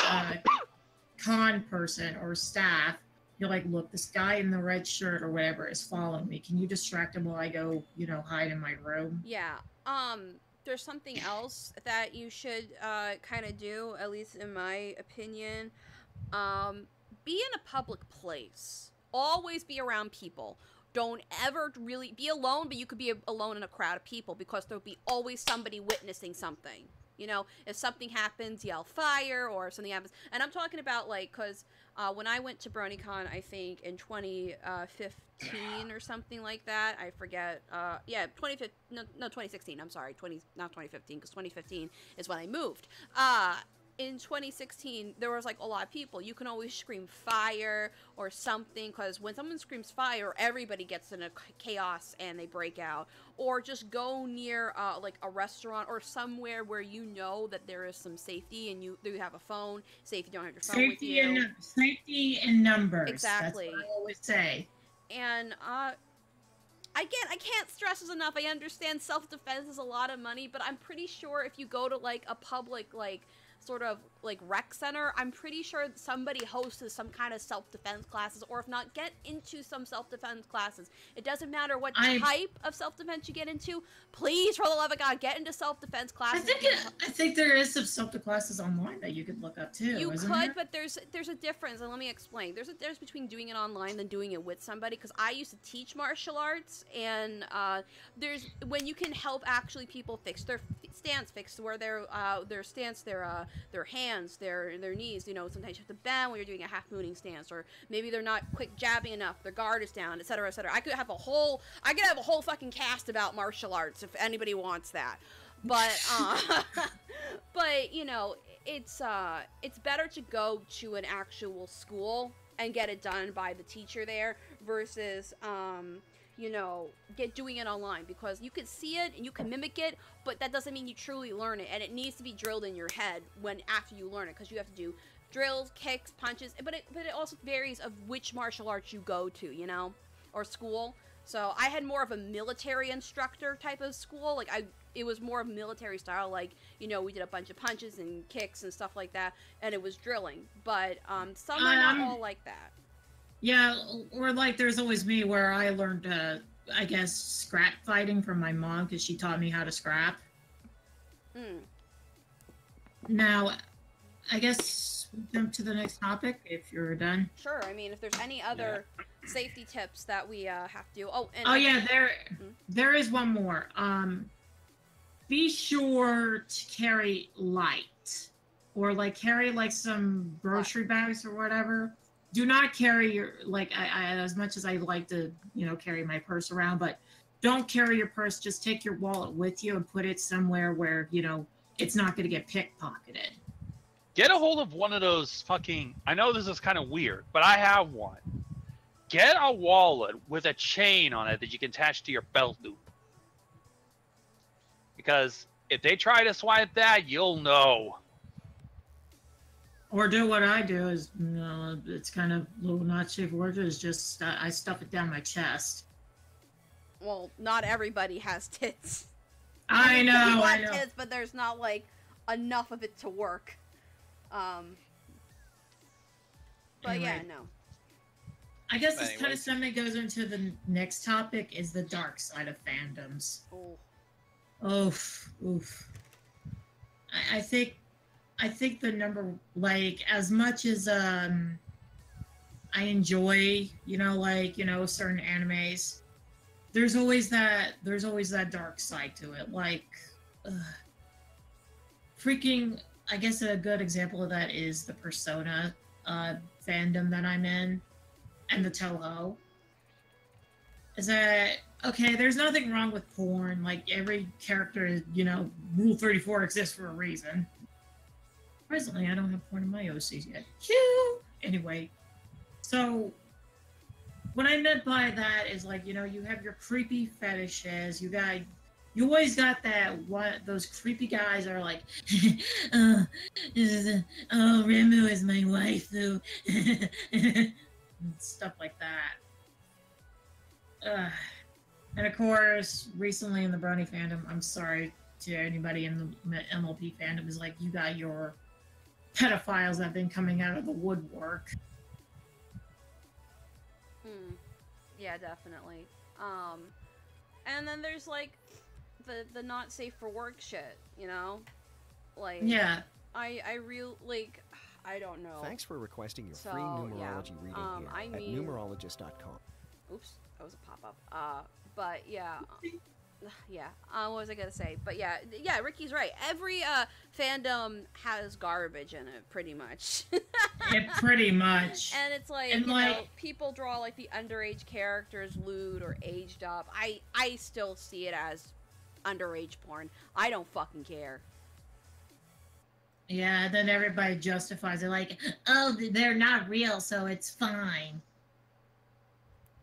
con person or staff. You're like, look, this guy in the red shirt or whatever is following me. Can you distract him while I go, you know, hide in my room? Yeah. There's something else that you should kind of do, at least in my opinion. Be in a public place. Always be around people. Don't ever really be alone, but you could be alone in a crowd of people because there'll be always somebody witnessing something. You know, if something happens, yell fire, or if something happens. And I'm talking about, like, because when I went to BronyCon, I think in 2015 or something like that, I forget. Yeah, 2016. I'm sorry, not 2015, because 2015 is when I moved. In 2016, there was like a lot of people. You can always scream fire or something, because when someone screams fire, everybody gets in a chaos and they break out. Or just go near like a restaurant or somewhere where you know that there is some safety and you have a phone. Say if you don't have your phone with you. Safety in numbers. Exactly. That's what I always say. And again, I can't stress this enough. I understand self-defense is a lot of money, but I'm pretty sure if you go to like a public like sort of like rec center, I'm pretty sure somebody hosts some kind of self-defense classes, or if not, get into some self-defense classes. It doesn't matter what type of self-defense you get into. Please, for the love of God, get into self-defense classes. I think there is some self-defense classes online that you could look up too. You could, but there's a difference, and let me explain. There's a difference between doing it online than doing it with somebody, because I used to teach martial arts, and there's when you can help actually people fix their stance, fix where their stance, their hands, their knees. You know, sometimes you have to bend when you're doing a half mooning stance, or maybe they're not quick jabbing enough, their guard is down, etc., etc. I could have a whole fucking cast about martial arts if anybody wants that. But but you know, it's better to go to an actual school and get it done by the teacher there versus you know, doing it online, because you can see it and you can mimic it, but that doesn't mean you truly learn it, and it needs to be drilled in your head after you learn it, because you have to do drills, kicks, punches, but it also varies of which martial arts you go to, you know, or school. So I had more of a military instructor type of school. Like it was more of military style. Like, you know, we did a bunch of punches and kicks and stuff like that, and it was drilling. But some are not all like that. Yeah, or like there's always me where I learned, I guess, scrap fighting from my mom because she taught me how to scrap. Now, I guess jump to the next topic if you're done. Sure. I mean, if there's any other safety tips that we have to do. There is one more. Be sure to carry light, or like carry like some grocery bags or whatever. Do not carry your, like, I as much as I like to, you know, carry my purse around, but don't carry your purse. Just take your wallet with you and put it somewhere where, you know, it's not going to get pickpocketed. Get a hold of one of those fucking... I know this is kind of weird, but I have one. Get a wallet with a chain on it that you can attach to your belt loop. Because if they try to swipe that, you'll know. Or do what I do is, you know, it's kind of a little not safe for work, is just I stuff it down my chest. Well, not everybody has tits. I mean, know, people I have know. tits, but there's not, like, enough of it to work. But Anyway. yeah, no. I guess this kind Anyway. of something goes into the next topic, is the dark side of fandoms. Oh. Oof. I think the number, like, as much as I enjoy, you know, like, you know, certain animes, there's always that dark side to it. Like, freaking, I guess a good example of that is the Persona fandom that I'm in, and the Toho. Is that, okay, there's nothing wrong with porn. Like, every character, you know, Rule 34 exists for a reason. Presently, I don't have porn in my OCs yet. Phew! Anyway, so what I meant by that is, like, you know, you have your creepy fetishes. You always got those creepy guys are like, oh, Remu is my waifu, and stuff like that. And of course, recently in the Brony fandom, I'm sorry to anybody in the MLP fandom, is like, you got your pedophiles that have been coming out of the woodwork. Yeah, definitely. And then there's, like, the not safe for work shit, you know? Like, Yeah. I don't know. Thanks for requesting your So, free yeah, numerology reading here I at mean- numerologist.com. Oops, that was a pop-up. But yeah, yeah. What was I gonna say? But yeah, Ricky's right. Every fandom has garbage in it, pretty much. Pretty much. And it's like, And, you know, like- people draw like the underage characters lewd or aged up. I still see it as underage porn. I don't fucking care. Yeah, then everybody justifies it like, oh, they're not real, so it's fine.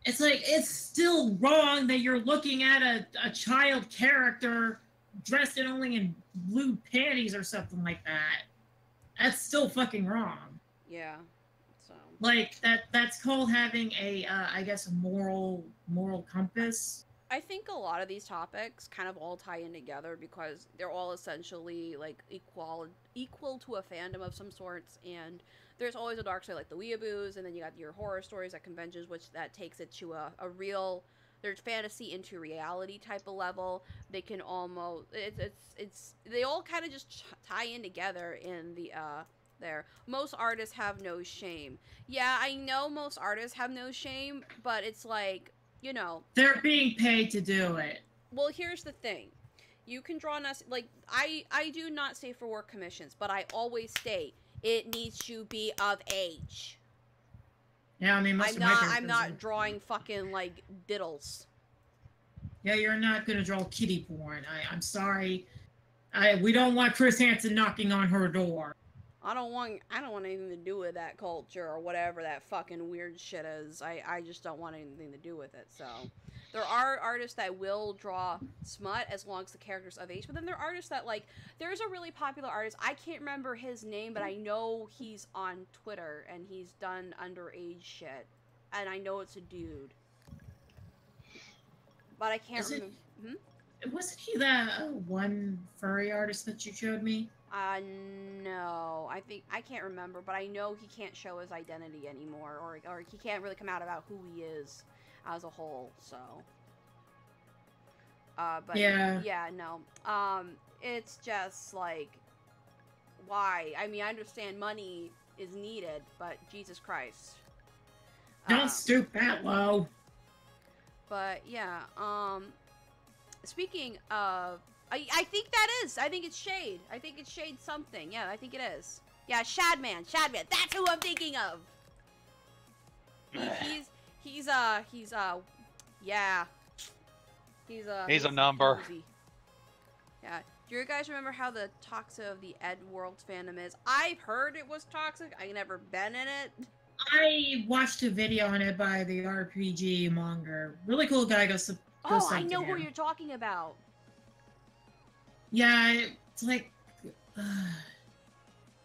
It's like, it's still wrong that you're looking at a child character dressed in only in blue panties or something like that. That's still fucking wrong. Yeah. So. Like, that's called having a, I guess, a moral compass. I think a lot of these topics kind of all tie in together because they're all essentially like equal to a fandom of some sorts, and there's always a dark side like the weeaboos, and then you got your horror stories at conventions, which that takes it to a real, there's fantasy into reality type of level. They can almost they all kind of just tie in together in the there. Most artists have no shame. Yeah, I know most artists have no shame, but it's like, you know, They're being paid to do it. well, here's the thing. You can draw like I do not say for work commissions, but I always state it needs to be of age. Yeah, I mean, most I'm of my not characters are- drawing fucking like diddles. Yeah, you're not gonna draw kitty porn. I'm sorry. We don't want Chris Hansen knocking on her door. I don't want anything to do with that culture or whatever that fucking weird shit is. I just don't want anything to do with it. So there are artists that will draw smut as long as the character's of age, but then there are artists that, like, there's a really popular artist, I can't remember his name, but I know he's on Twitter and he's done underage shit, and I know it's a dude, but I can't remember. Wasn't he that one furry artist that you showed me? No, I can't remember, but I know he can't show his identity anymore, or he can't really come out about who he is as a whole, so. But yeah, no. It's just like, why? I mean, I understand money is needed, but Jesus Christ. Don't stoop that low. But yeah, speaking of, I think that is. I think it's Shade. I think it's Shade something. Yeah, I think it is. Yeah, Shadman. That's who I'm thinking of. He's yeah. He's a number. Easy. Yeah. Do you guys remember how the toxic of the Ed World fandom is? I've heard it was toxic. I never been in it. I watched a video on it by the RPG monger. Really cool guy. Go Oh, I sub to know who him. you're talking about. Yeah, it's like,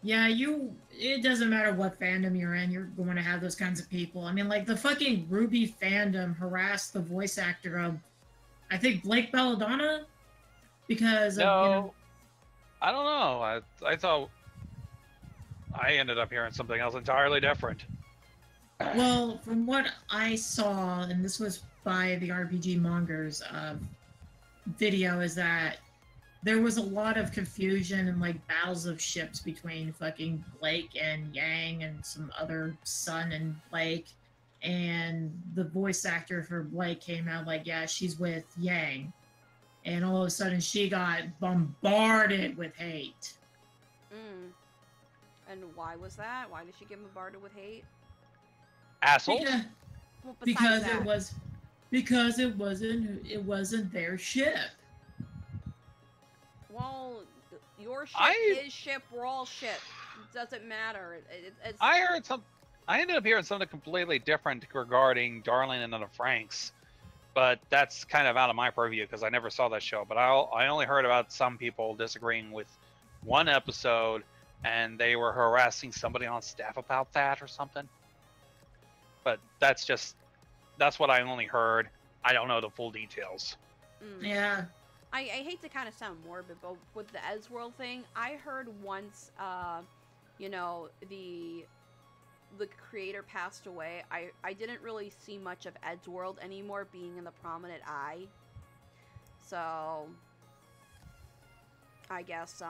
yeah, it doesn't matter what fandom you're in, you're going to have those kinds of people. I mean, like, the fucking Ruby fandom harassed the voice actor of, I think, Blake Belladonna? Because of, No, I don't know. I thought I ended up hearing something else entirely different. well, from what I saw, and this was by the RPG mongers video, is that there was a lot of confusion and like battles of ships between fucking Blake and Yang and some other Sun and Blake, and the voice actor for Blake came out like, yeah, she's with Yang, and all of a sudden she got bombarded with hate. And why was that? Why did she get bombarded with hate? Assholes. Because that. it wasn't their ship. Well, your ship is ship. We're all ship. It doesn't matter. It's... I ended up hearing something completely different regarding Darling and Anna Franks, but that's kind of out of my purview because I never saw that show. But I only heard about some people disagreeing with one episode, and they were harassing somebody on staff about that or something. But that's what I only heard. I don't know the full details. Yeah. I hate to kind of sound morbid, but with the Eddsworld thing, I heard once, you know, the creator passed away. I didn't really see much of Eddsworld anymore being in the prominent eye. So, I guess,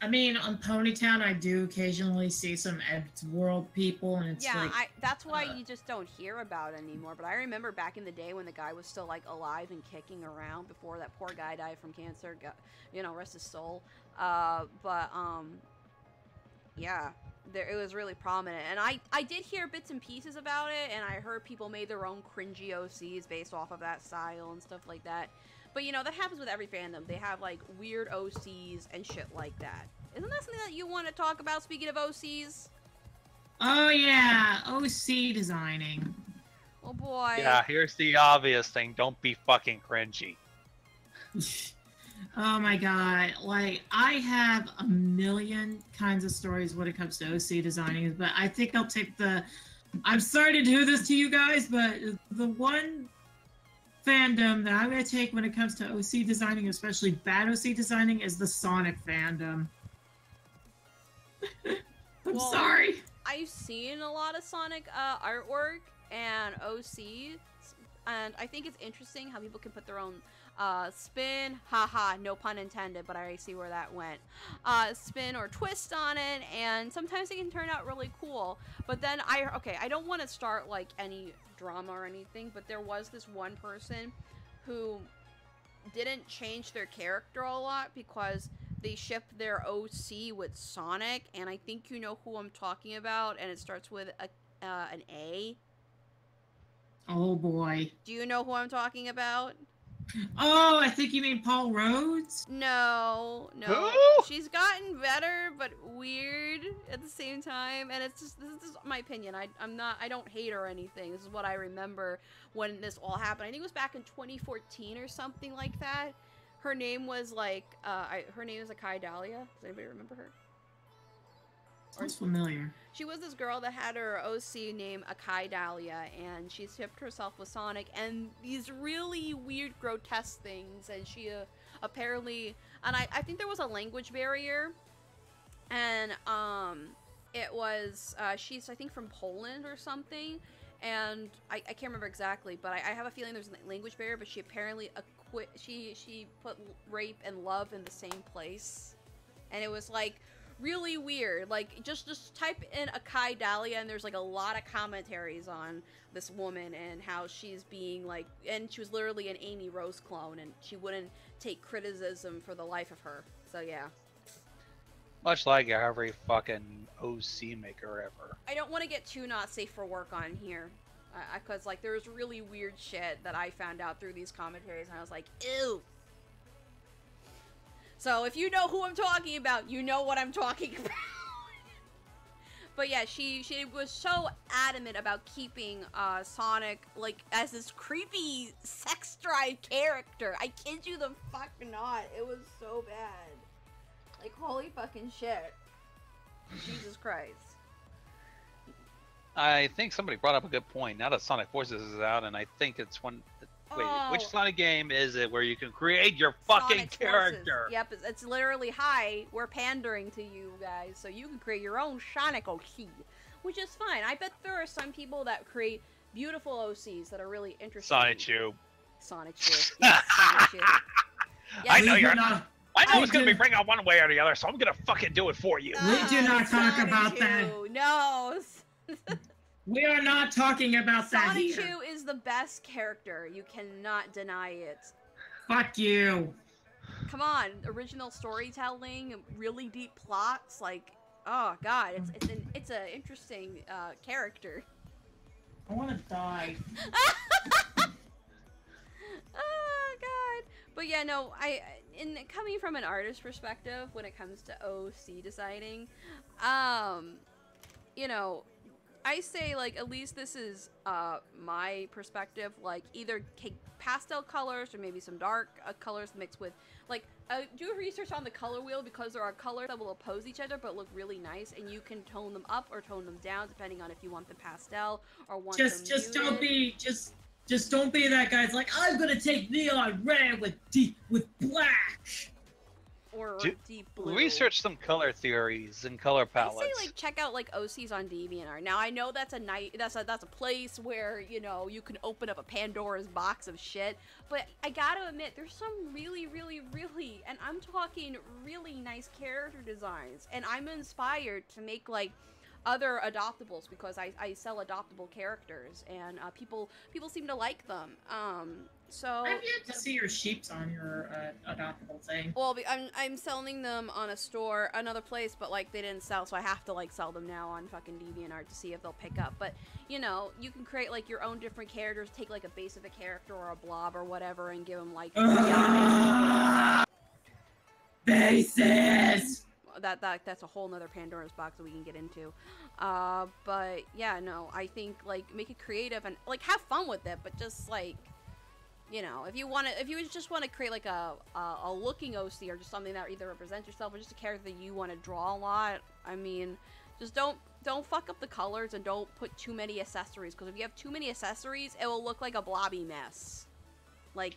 I mean, on Ponytown, I do occasionally see some Eddsworld people, and it's yeah, like... that's why you just don't hear about it anymore. But I remember back in the day when the guy was still, like, alive and kicking around before that poor guy died from cancer. You know, rest his soul. Yeah, it was really prominent. And I did hear bits and pieces about it, and I heard people made their own cringy OCs based off of that style and stuff like that. But, you know, that happens with every fandom. They have, like, weird OCs and shit like that. Isn't that something that you want to talk about, speaking of OCs? Oh, yeah. OC designing. Oh, boy. Yeah, here's the obvious thing. Don't be fucking cringy. Oh, my God. Like, I have a million kinds of stories when it comes to OC designing, but I think I'll take I'm sorry to do this to you guys, but the one fandom that I'm going to take when it comes to OC designing, especially bad OC designing, is the Sonic fandom. I'm sorry. I've seen a lot of Sonic artwork and OCs, and I think it's interesting how people can put their own spin, haha, no pun intended, but I see where that went, spin or twist on it, and sometimes it can turn out really cool. But then I don't want to start like any drama or anything, but there was this one person who didn't change their character a lot because they shipped their OC with Sonic, and I think you know who I'm talking about, and it starts with an A. Oh boy. Do you know who I'm talking about? Oh, I think you mean Paul Rhodes? No. Who? She's gotten better, but weird at the same time. And it's just, this is my opinion. I don't hate her or anything. This is what I remember when this all happened. I think it was back in 2014 or something like that. Her name was like, her name is Akai Dahlia. Does anybody remember her? Sounds familiar. She was this girl that had her OC named Akai Dahlia, and she shipped herself with Sonic, and these really weird, grotesque things, and she apparently, and I think there was a language barrier, and it was, she's, I think, from Poland or something, and I can't remember exactly, but I have a feeling there's a language barrier, but she apparently she put rape and love in the same place, and it was like really weird. Like, just type in Akai Dahlia, and there's like a lot of commentaries on this woman and how she's being like, and she was literally an Amy Rose clone, and she wouldn't take criticism for the life of her. So yeah. Much like every fucking OC maker ever. I don't want to get too not safe for work on here. Because, like, there was really weird shit that I found out through these commentaries, and I was like, ew. So, if you know who I'm talking about, you know what I'm talking about. But yeah, she was so adamant about keeping Sonic, like, as this creepy sex drive character. I kid you the fuck not. It was so bad. Like, holy fucking shit. Jesus Christ. I think somebody brought up a good point. Now that Sonic Forces is out, and I think it's one. Wait, which Sonic game is it where you can create your fucking Sonic's character? Forces. Yep, it's literally, hi, we're pandering to you guys, so you can create your own Sonic OC, which is fine. I bet there are some people that create beautiful OCs that are really interesting. Sonic Chew. Sonic Chew. Yes, Sonic Chew. Yes. I know you're not. I know it's gonna do- be bring out one way or the other, so I'm gonna fucking do it for you. We do not talk Sonic about Chew. that. No. We are not talking about that Sonic here. Chew is the best character. You cannot deny it. Fuck you. Come on, original storytelling, really deep plots, like, oh god, it's an interesting character. I want to die. Oh god. But yeah, no, in coming from an artist perspective when it comes to OC deciding, you know, I say, like, at least this is my perspective, like, either pastel colors or maybe some dark colors mixed with, like, do research on the color wheel, because there are colors that will oppose each other but look really nice, and you can tone them up or tone them down depending on if you want them pastel or want them Just muted. don't be just don't be that guy. It's like, I'm gonna take neon red with black. or deep blue. Research some color theories and color I palettes. say, like, check out, like, OCs on DeviantArt. Now, I know that's a place where, you know, you can open up a Pandora's box of shit, but I gotta admit, there's some really, really, really, and I'm talking really nice character designs, and I'm inspired to make, like, other adoptables, because I sell adoptable characters, and people seem to like them. So I've yet to see your sheeps on your adoptable thing. well, I'm selling them on another place, but, like, they didn't sell, so I have to, like, sell them now on fucking DeviantArt to see if they'll pick up. But, you know, you can create, like, your own different characters, take, like, a base of a character or a blob or whatever, and give them, like, Bases. that's a whole nother Pandora's box that we can get into. But yeah, no, I think, like, make it creative and, like, have fun with it, but just, like, you know, if you just want to create, like, a looking OC or just something that either represents yourself or just a character that you want to draw a lot, I mean, just don't fuck up the colors and don't put too many accessories, because if you have too many accessories, it will look like a blobby mess. Like,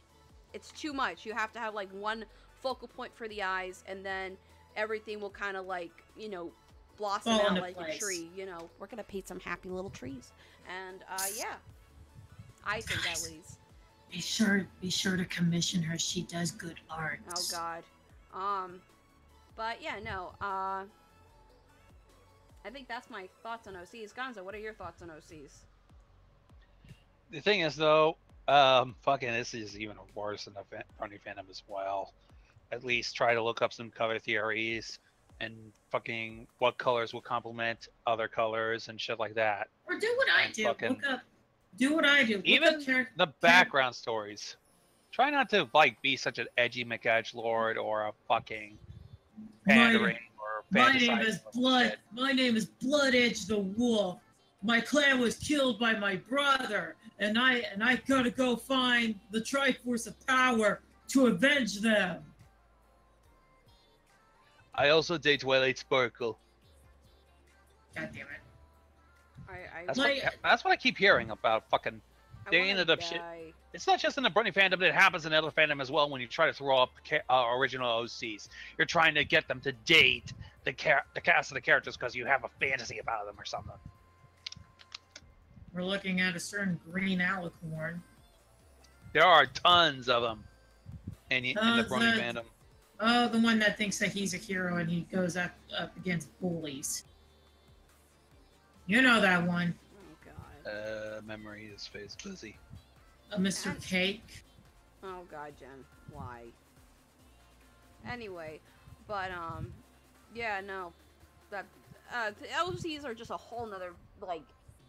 it's too much. You have to have, like, one focal point for the eyes, and then everything will kind of, like, you know, blossom Fall out into like place. a tree. You know, we're gonna paint some happy little trees, and yeah, I think at least. Be sure to commission her. She does good art. Oh god. But yeah, no, I think that's my thoughts on OCs. Gonzo, what are your thoughts on OCs? The thing is, though, fucking this is even worse than the Pony fandom as well. At least try to look up some color theories and fucking what colors will complement other colors and shit like that. Or do what I And do. fucking- Look up. Do what I do. Look Even up the background stories. Try not to, like, be such an edgy McEdgelord or a fucking pandering or My name fantasizing is about Blood. shit. My name is Blood Edge the Wolf. My clan was killed by my brother, and I gotta go find the Triforce of Power to avenge them. I also date Twilight Sparkle. God damn it. That's, My- that's what I keep hearing about fucking. I they wanna ended up shit. die. It's not just in the Brony fandom; it happens in other fandom as well. When you try to throw up original OCs, you're trying to get them to date the cast of the characters because you have a fantasy about them or something. We're looking at a certain green alicorn. There are tons of them in the Tons Brony of- fandom. Oh, the one that thinks that he's a hero and he goes up against bullies. You know that one. Oh god. Memory is face busy. Mr. Cake. Oh god, Jen. Why? Anyway, but yeah, no. That the LCs are just a whole nother, like,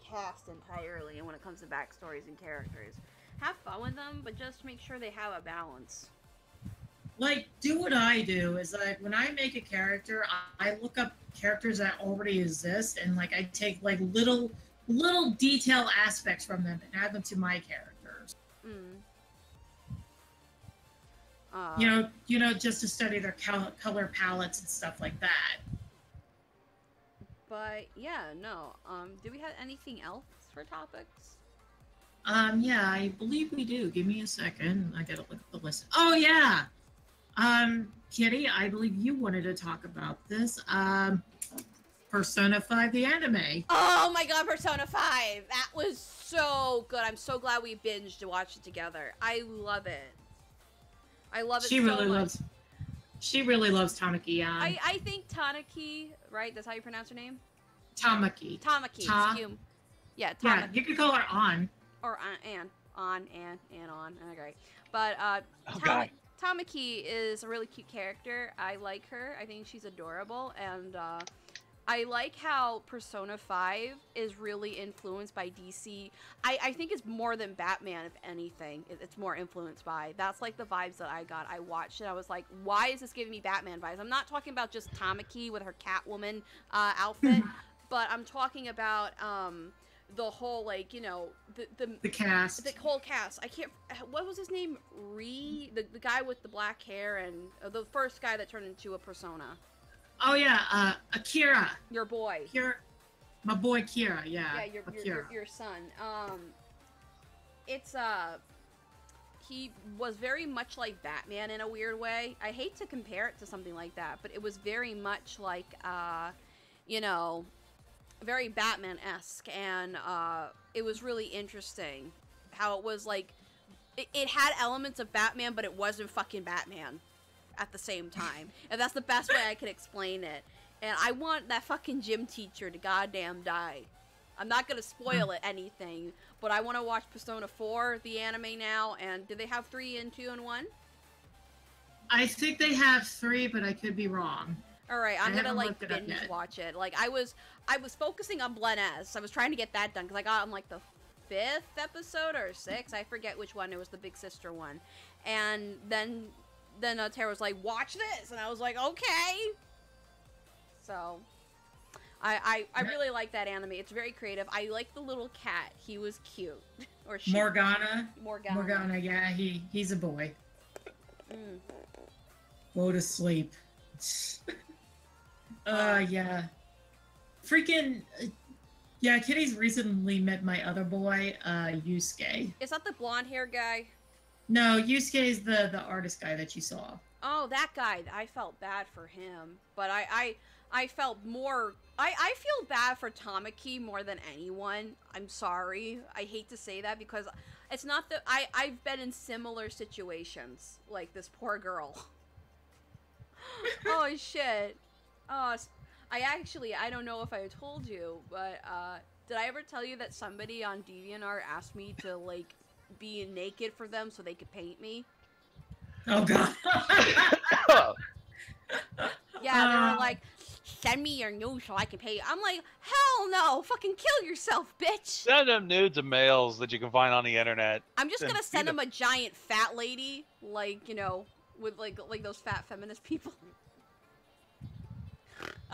cast entirely, and when it comes to backstories and characters. Have fun with them, but just make sure they have a balance. Like, do what I do is like when I make a character, I look up characters that already exist, and like I take like little detail aspects from them and add them to my characters. Mm. You know, just to study their color palettes and stuff like that. But yeah, no. Do we have anything else for topics? Yeah, I believe we do. Give me a second. I gotta look at the list. Oh yeah. Kitty, I believe you wanted to talk about this. Persona 5 the anime. Oh my god, Persona 5! That was so good. I'm so glad we binged to watch it together. I love it. I love it She so really much. loves. She really loves Tamaki-yan. I think Tanaki, right? That's how you pronounce her name? Tamaki. Tamaki, excuse me. Yeah, Yeah, Tamaki. you could call her On. Or Ann. On. Okay. But Oh, God. Tamaki is a really cute character. I like her. I think she's adorable. And I like how Persona 5 is really influenced by DC. I think it's more than Batman, if anything. It's more influenced by. That's like the vibes that I got. I watched it. I was like, why is this giving me Batman vibes? I'm not talking about just Tamaki with her Catwoman outfit, but I'm talking about the whole, like, you know, The cast. the whole cast. I can't. What was his name? The guy with the black hair and the first guy that turned into a persona. Oh yeah, Akira. Your boy. Kira. My boy Kira. Yeah. Yeah, Akira. your son. It's he was very much like Batman in a weird way. I hate to compare it to something like that, but it was very much like you know, very Batman-esque, and it was really interesting how it was like it had elements of Batman, but it wasn't fucking Batman at the same time. And that's the best way I could explain it. And I want that fucking gym teacher to goddamn die. I'm not gonna spoil it anything, but I want to watch Persona 4, the anime now. And do they have 3 and 2 and 1? I think they have 3, but I could be wrong. All right, I'm gonna haven't like looked it up binge yet. watch it. Like I was focusing on Blenez. I was trying to get that done because I got on like the 5th episode or 6th. I forget which one. It was the big sister one. And then Tara was like, "Watch this," and I was like, "Okay." So, I really like that anime. It's very creative. I like the little cat. He was cute. Or she. Morgana. Morgana. Morgana. Yeah, he's a boy. Mm. Go to sleep. Yeah. Freaking. Yeah, Kitty's recently met my other boy, Yusuke. Is that the blonde hair guy? No, Yusuke's the artist guy that you saw. Oh, that guy. I felt bad for him, but I felt more. I feel bad for Tamaki more than anyone. I'm sorry. I hate to say that because it's not that I've been in similar situations like this poor girl. Oh shit. I don't know if I told you, but did I ever tell you that somebody on DeviantArt asked me to like be naked for them so they could paint me? Oh god. Yeah, they were like, send me your nudes so I can pay you. I'm like, hell no, fucking kill yourself, bitch. Send them nudes of males that you can find on the internet. I'm just Then gonna feed send them. them a giant fat lady, like, you know, with like those fat feminist people.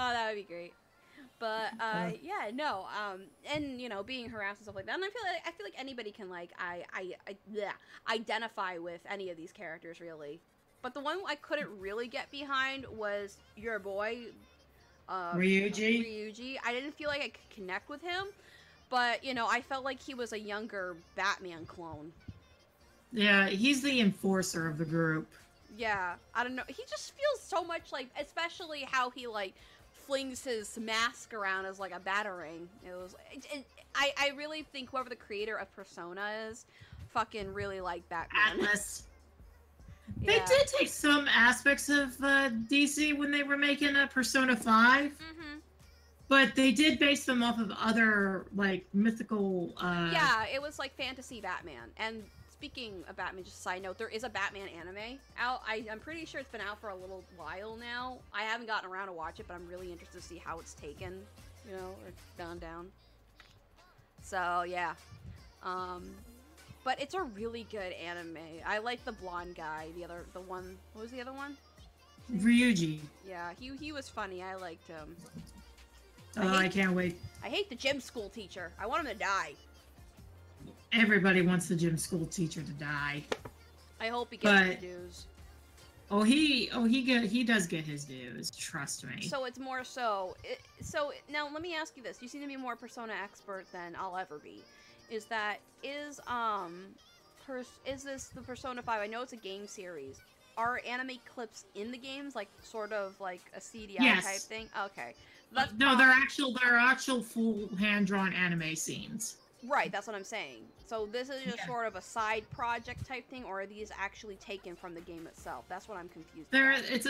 Oh, that would be great. But yeah, no, and you know, being harassed and stuff like that. And I feel like anybody can like identify with any of these characters really. But the one I couldn't really get behind was your boy, Ryuji. I didn't feel like I could connect with him, but you know, I felt like he was a younger Batman clone. Yeah, he's the enforcer of the group. Yeah, I don't know. He just feels so much like, especially how he like flings his mask around as like a batarang. I really think whoever the creator of Persona is, fucking really like Batman. Atlas. Yeah. They did take some aspects of DC when they were making a Persona 5, Mm-hmm. but they did base them off of other like mythical. Yeah, it was like fantasy Batman. And speaking of Batman, just a side note, there is a Batman anime out. I'm pretty sure it's been out for a little while now. I haven't gotten around to watch it, but I'm really interested to see how it's taken, you know, or gone down. So yeah, but it's a really good anime. I like the blonde guy. The one. What was the other one? Ryuji. Yeah, he was funny. I liked him. I can't wait. I hate the gym school teacher. I want him to die. Everybody wants the gym school teacher to die. I hope he gets his dues. He does get his dues. Trust me. So it's more so. So now let me ask you this: you seem to be more Persona expert than I'll ever be. Is this the Persona 5? I know it's a game series. Are anime clips in the games, like sort of like a CDI type thing? Okay. No, they're actual full hand-drawn anime scenes. Right, that's what I'm saying. So this is just sort of a side project type thing, or are these actually taken from the game itself? That's what I'm confused about. It's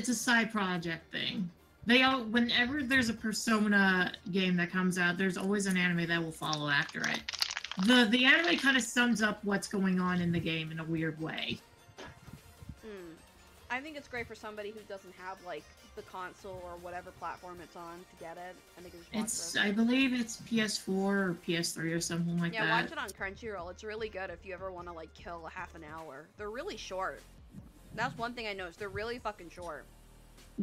a side project thing. Whenever there's a Persona game that comes out, there's always an anime that will follow after it. The anime kind of sums up what's going on in the game in a weird way. I think it's great for somebody who doesn't have like the console or whatever platform it's on to get it. I think it's I believe it's PS4 or PS3 or something like that. Yeah, watch it on Crunchyroll. It's really good if you ever want to like kill a half an hour. They're really short. That's one thing I noticed. They're really fucking short.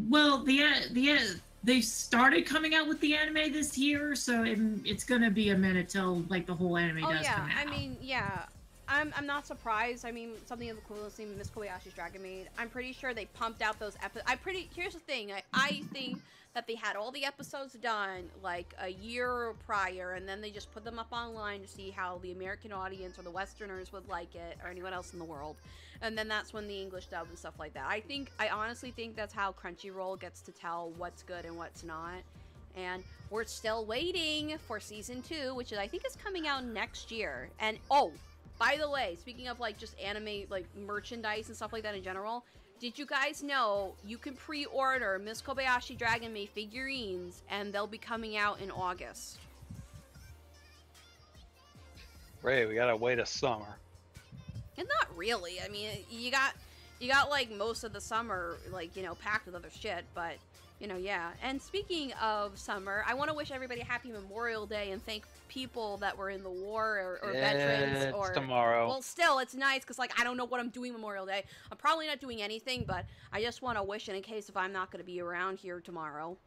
Well, they started coming out with the anime this year, so it's gonna be a minute till like the whole anime does come out. I mean, yeah. I'm not surprised. I mean, something of the coolest thing Miss Kobayashi's Dragon Maid. I'm pretty sure they pumped out those episodes. Here's the thing. I think that they had all the episodes done like a year prior, and then they just put them up online to see how the American audience or the Westerners would like it, or anyone else in the world. And then that's when the English dub and stuff like that. I honestly think that's how Crunchyroll gets to tell what's good and what's not. And we're still waiting for season 2, which I think is coming out next year. And by the way, speaking of like just anime like merchandise and stuff like that in general, did you guys know you can pre-order Miss Kobayashi Dragon Maid figurines and they'll be coming out in August? Ray, we gotta wait a summer. And not really. I mean, you got like most of the summer like, packed with other shit, but yeah. And speaking of summer, I want to wish everybody a happy Memorial Day and thank people that were in the war or veterans. Or tomorrow. Well, still, it's nice because like I don't know what I'm doing Memorial Day. I'm probably not doing anything, but I just want to wish in case if I'm not going to be around here tomorrow.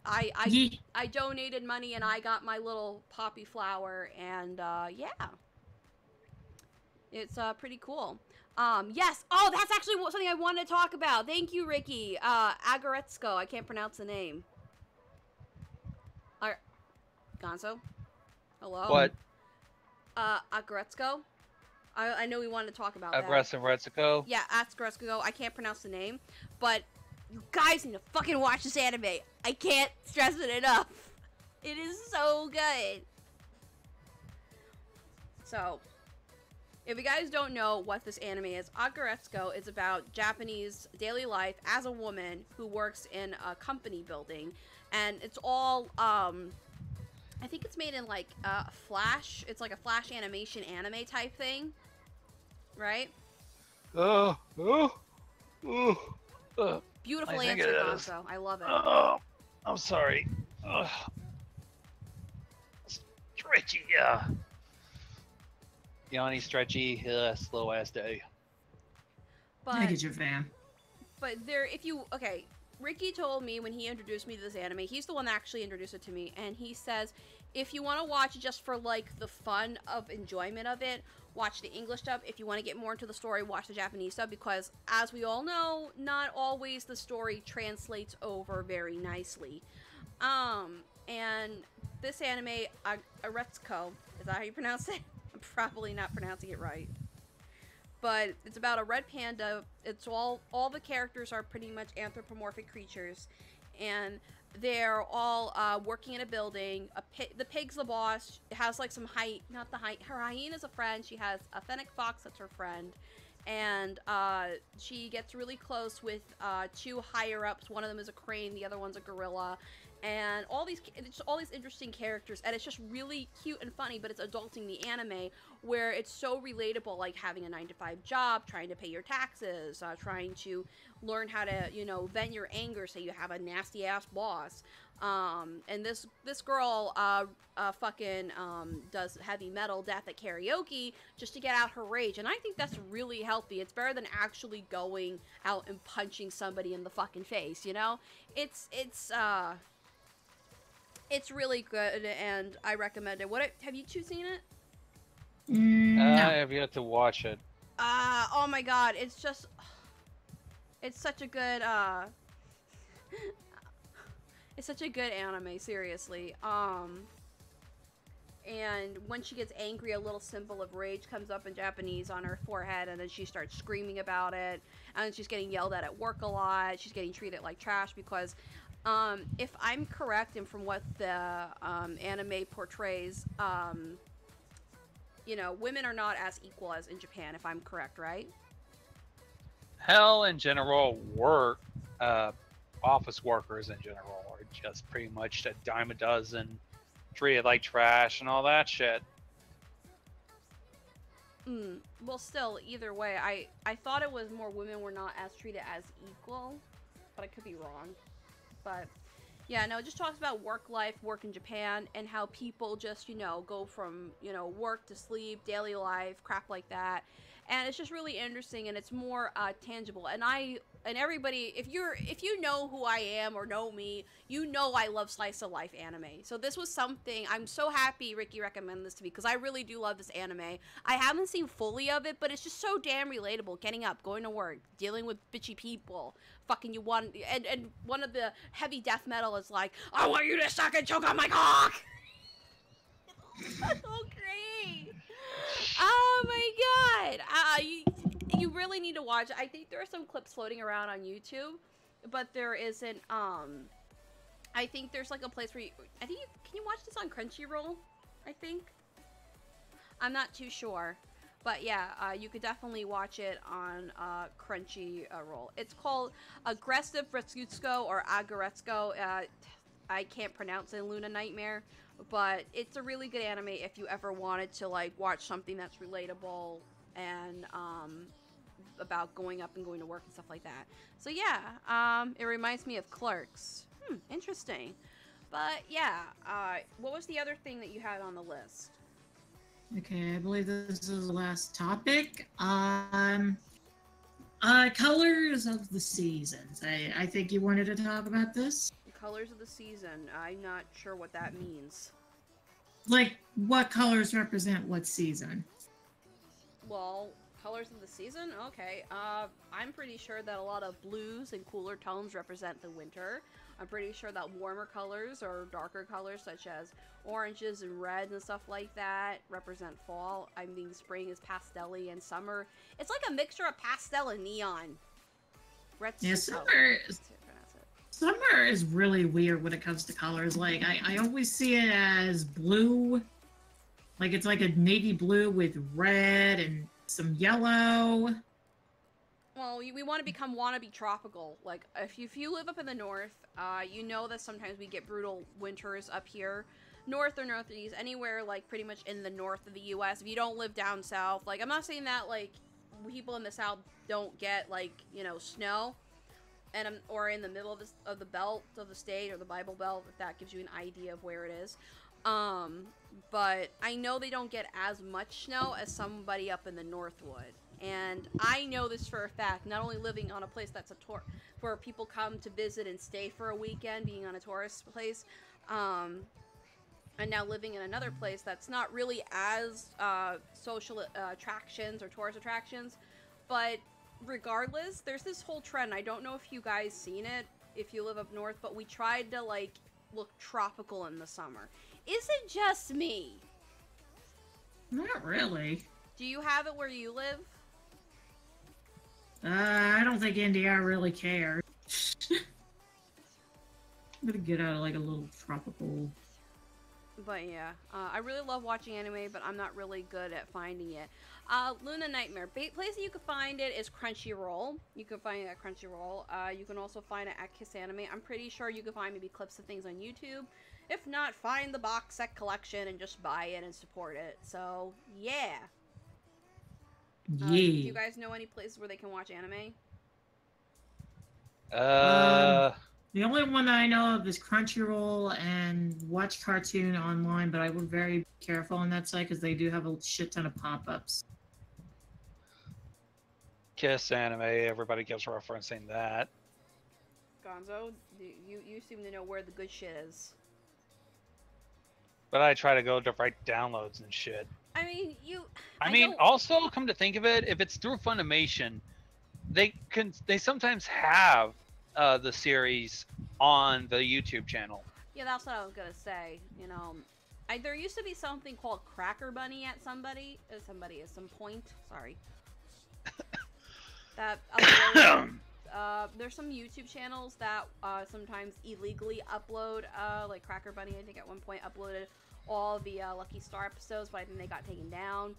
I donated money and I got my little poppy flower and yeah, it's pretty cool. Yes. Oh, that's actually something I wanted to talk about. Thank you, Ricky. Agaretsko. I can't pronounce the name. Gonzo? Hello? What? Agaretsko? I know we wanted to talk about that. Agaretsko? Yeah, Agaretsko. I can't pronounce the name, but you guys need to fucking watch this anime. I can't stress it enough. It is so good. So, if you guys don't know what this anime is, Agaretsuko is about Japanese daily life as a woman who works in a company building. And it's all, I think it's made in like Flash. It's like a Flash animation anime type thing. Right? Beautiful answer, Gonzo. I love it. Oh, I'm sorry. Stretchy, Yawny, stretchy, slow ass day. But I get your fan. But Ricky told me when he introduced me to this anime, he's the one that actually introduced it to me, and he says, if you want to watch it just for like the fun of enjoyment of it, watch the English dub. If you want to get more into the story, watch the Japanese dub, because as we all know, not always the story translates over very nicely. And this anime, Agaretsuko, is that how you pronounce it? I'm probably not pronouncing it right. But it's about a red panda. It's all the characters are pretty much anthropomorphic creatures, and they're all working in a building. The pig's the boss. It has like some her hyena's a friend. She has a fennec fox that's her friend, and she gets really close with two higher ups. One of them is a crane, the other one's a gorilla, and all these interesting characters, and it's just really cute and funny, but it's adulting the anime where it's so relatable, like having a 9 to 5 job, trying to pay your taxes, trying to learn how to, you know, vent your anger, say you have a nasty ass boss. And this girl fucking does heavy metal death at karaoke just to get out her rage, and I think that's really healthy. It's better than actually going out and punching somebody in the fucking face, you know? It's really good, and I recommend it. Have you two seen it? No. I have yet to watch it. Oh my god, it's such a good, it's such a good anime, seriously. And when she gets angry, a little symbol of rage comes up in Japanese on her forehead, and then she starts screaming about it, and she's getting yelled at work a lot. She's getting treated like trash because, if I'm correct, and from what the anime portrays, you know, women are not as equal as in Japan, if I'm correct, right? Hell, in general, office workers in general are just pretty much a dime a dozen, treated like trash and all that shit. Well, still, either way, I thought it was more women were not as treated as equal, but I could be wrong. But yeah, no, it just talks about work life, work in Japan, and how people just, you know, go from, you know, work to sleep, daily life, crap like that. And it's just really interesting, and it's more tangible. And everybody, if you know who I am or know me, you know I love slice of life anime. So this was something, I'm so happy Ricky recommended this to me, because I really do love this anime. I haven't seen fully of it, but it's just so damn relatable. Getting up, going to work, dealing with bitchy people, fucking you want, and one of the heavy death metal is like, I want you to suck and choke on my cock! That's so great! Oh my god! You really need to watch it. I think there are some clips floating around on YouTube, but there isn't, I think there's like a place where can you watch this on Crunchyroll? I think? I'm not too sure. But yeah, you could definitely watch it on Crunchyroll. It's called Aggressive Retsuko or Agaretsuko. I can't pronounce it, Luna Nightmare. But it's a really good anime if you ever wanted to like watch something that's relatable and about going up and going to work and stuff like that. So yeah, it reminds me of Clerks. Interesting. But yeah, what was the other thing that you had on the list? Okay, I believe this is the last topic. Colors of the seasons. I think you wanted to talk about this. Colors of the season. I'm not sure what that means. Like, what colors represent what season? Well, colors of the season? Okay. I'm pretty sure that a lot of blues and cooler tones represent the winter. I'm pretty sure that warmer colors or darker colors such as oranges and reds and stuff like that represent fall. I mean, spring is pastel-y and summer. It's like a mixture of pastel and neon. Yeah, summer is really weird when it comes to colors. Like, I always see it as blue. Like, it's like a navy blue with red and some yellow. Well, we want to become wannabe tropical. Like, if you live up in the north, you know that sometimes we get brutal winters up here. North or northeast, anywhere, like, pretty much in the north of the U.S. If you don't live down south, like, I'm not saying that, like, people in the south don't get, like, you know, snow. And or in the middle of the belt of the state or the Bible Belt, if that gives you an idea of where it is. But I know they don't get as much snow as somebody up in the north would. And I know this for a fact, not only living on a place that's where people come to visit and stay for a weekend, being on a tourist place, and now living in another place that's not really as social attractions or tourist attractions, but regardless, there's this whole trend. I don't know if you guys seen it if you live up north, but we tried to like look tropical in the summer. Is it just me? Not really. Do you have it where you live? I don't think India really cares. I'm gonna get out of like a little tropical But yeah, I really love watching anime, but I'm not really good at finding it. Luna Nightmare. Place that you can find it is Crunchyroll. You can find it at Crunchyroll. You can also find it at Kiss Anime. I'm pretty sure you can find maybe clips of things on YouTube. If not, find the box set collection and just buy it and support it. So, yeah. Do you Yeah. guys know any places where they can watch anime? Uh, The only one that I know of is Crunchyroll and Watch Cartoon Online, but I would very be careful on that site because they do have a shit ton of pop-ups. Kiss Anime. Everybody keeps referencing that. Gonzo, you seem to know where the good shit is. But I try to go to right downloads and shit. I mean, I mean, don't- also come to think of it, if it's through Funimation, they sometimes have the series on the YouTube channel. Yeah, that's what I was gonna say. You know, there used to be something called Cracker Bunny at some point. Sorry. That there's some YouTube channels that sometimes illegally upload, like Cracker Bunny. I think at one point uploaded all the Lucky Star episodes, but I think they got taken down.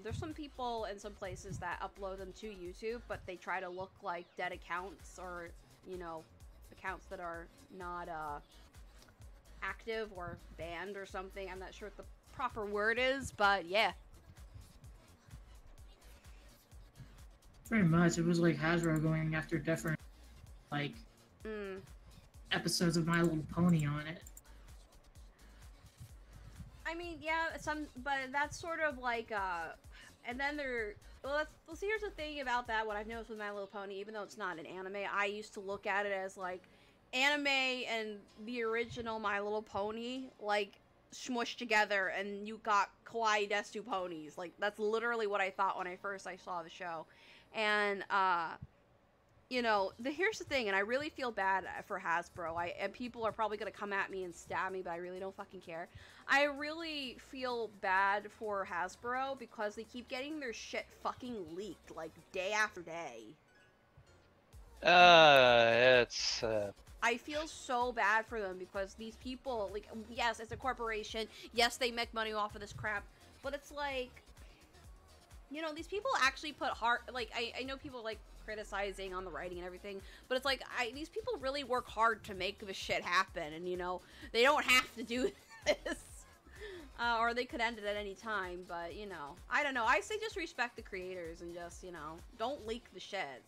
There's some people in some places that upload them to YouTube, but they try to look like dead accounts or, you know, accounts that are not active or banned or something. I'm not sure what the proper word is, but yeah. Pretty much, it was like Hasbro going after different, like, episodes of My Little Pony on it. I mean, yeah, but that's sort of like, and then well, see, here's the thing about that, what I've noticed with My Little Pony, even though it's not an anime, I used to look at it as, like, anime and the original My Little Pony, like, smushed together, and you got kawaii desu ponies. Like, that's literally what I thought when I saw the show. And, you know, here's the thing, and I really feel bad for Hasbro. And people are probably going to come at me and stab me, but I really don't fucking care. I really feel bad for Hasbro because they keep getting their shit fucking leaked, like, day after day. It's I feel so bad for them because these people, like, yes, it's a corporation. Yes, they make money off of this crap, but it's like, you know, these people actually put heart, like, I know people like criticizing on the writing and everything, but it's like, these people really work hard to make this shit happen, and, you know, they don't have to do this, or they could end it at any time, but, you know, I don't know, I say just respect the creators and just, you know, don't leak the shit.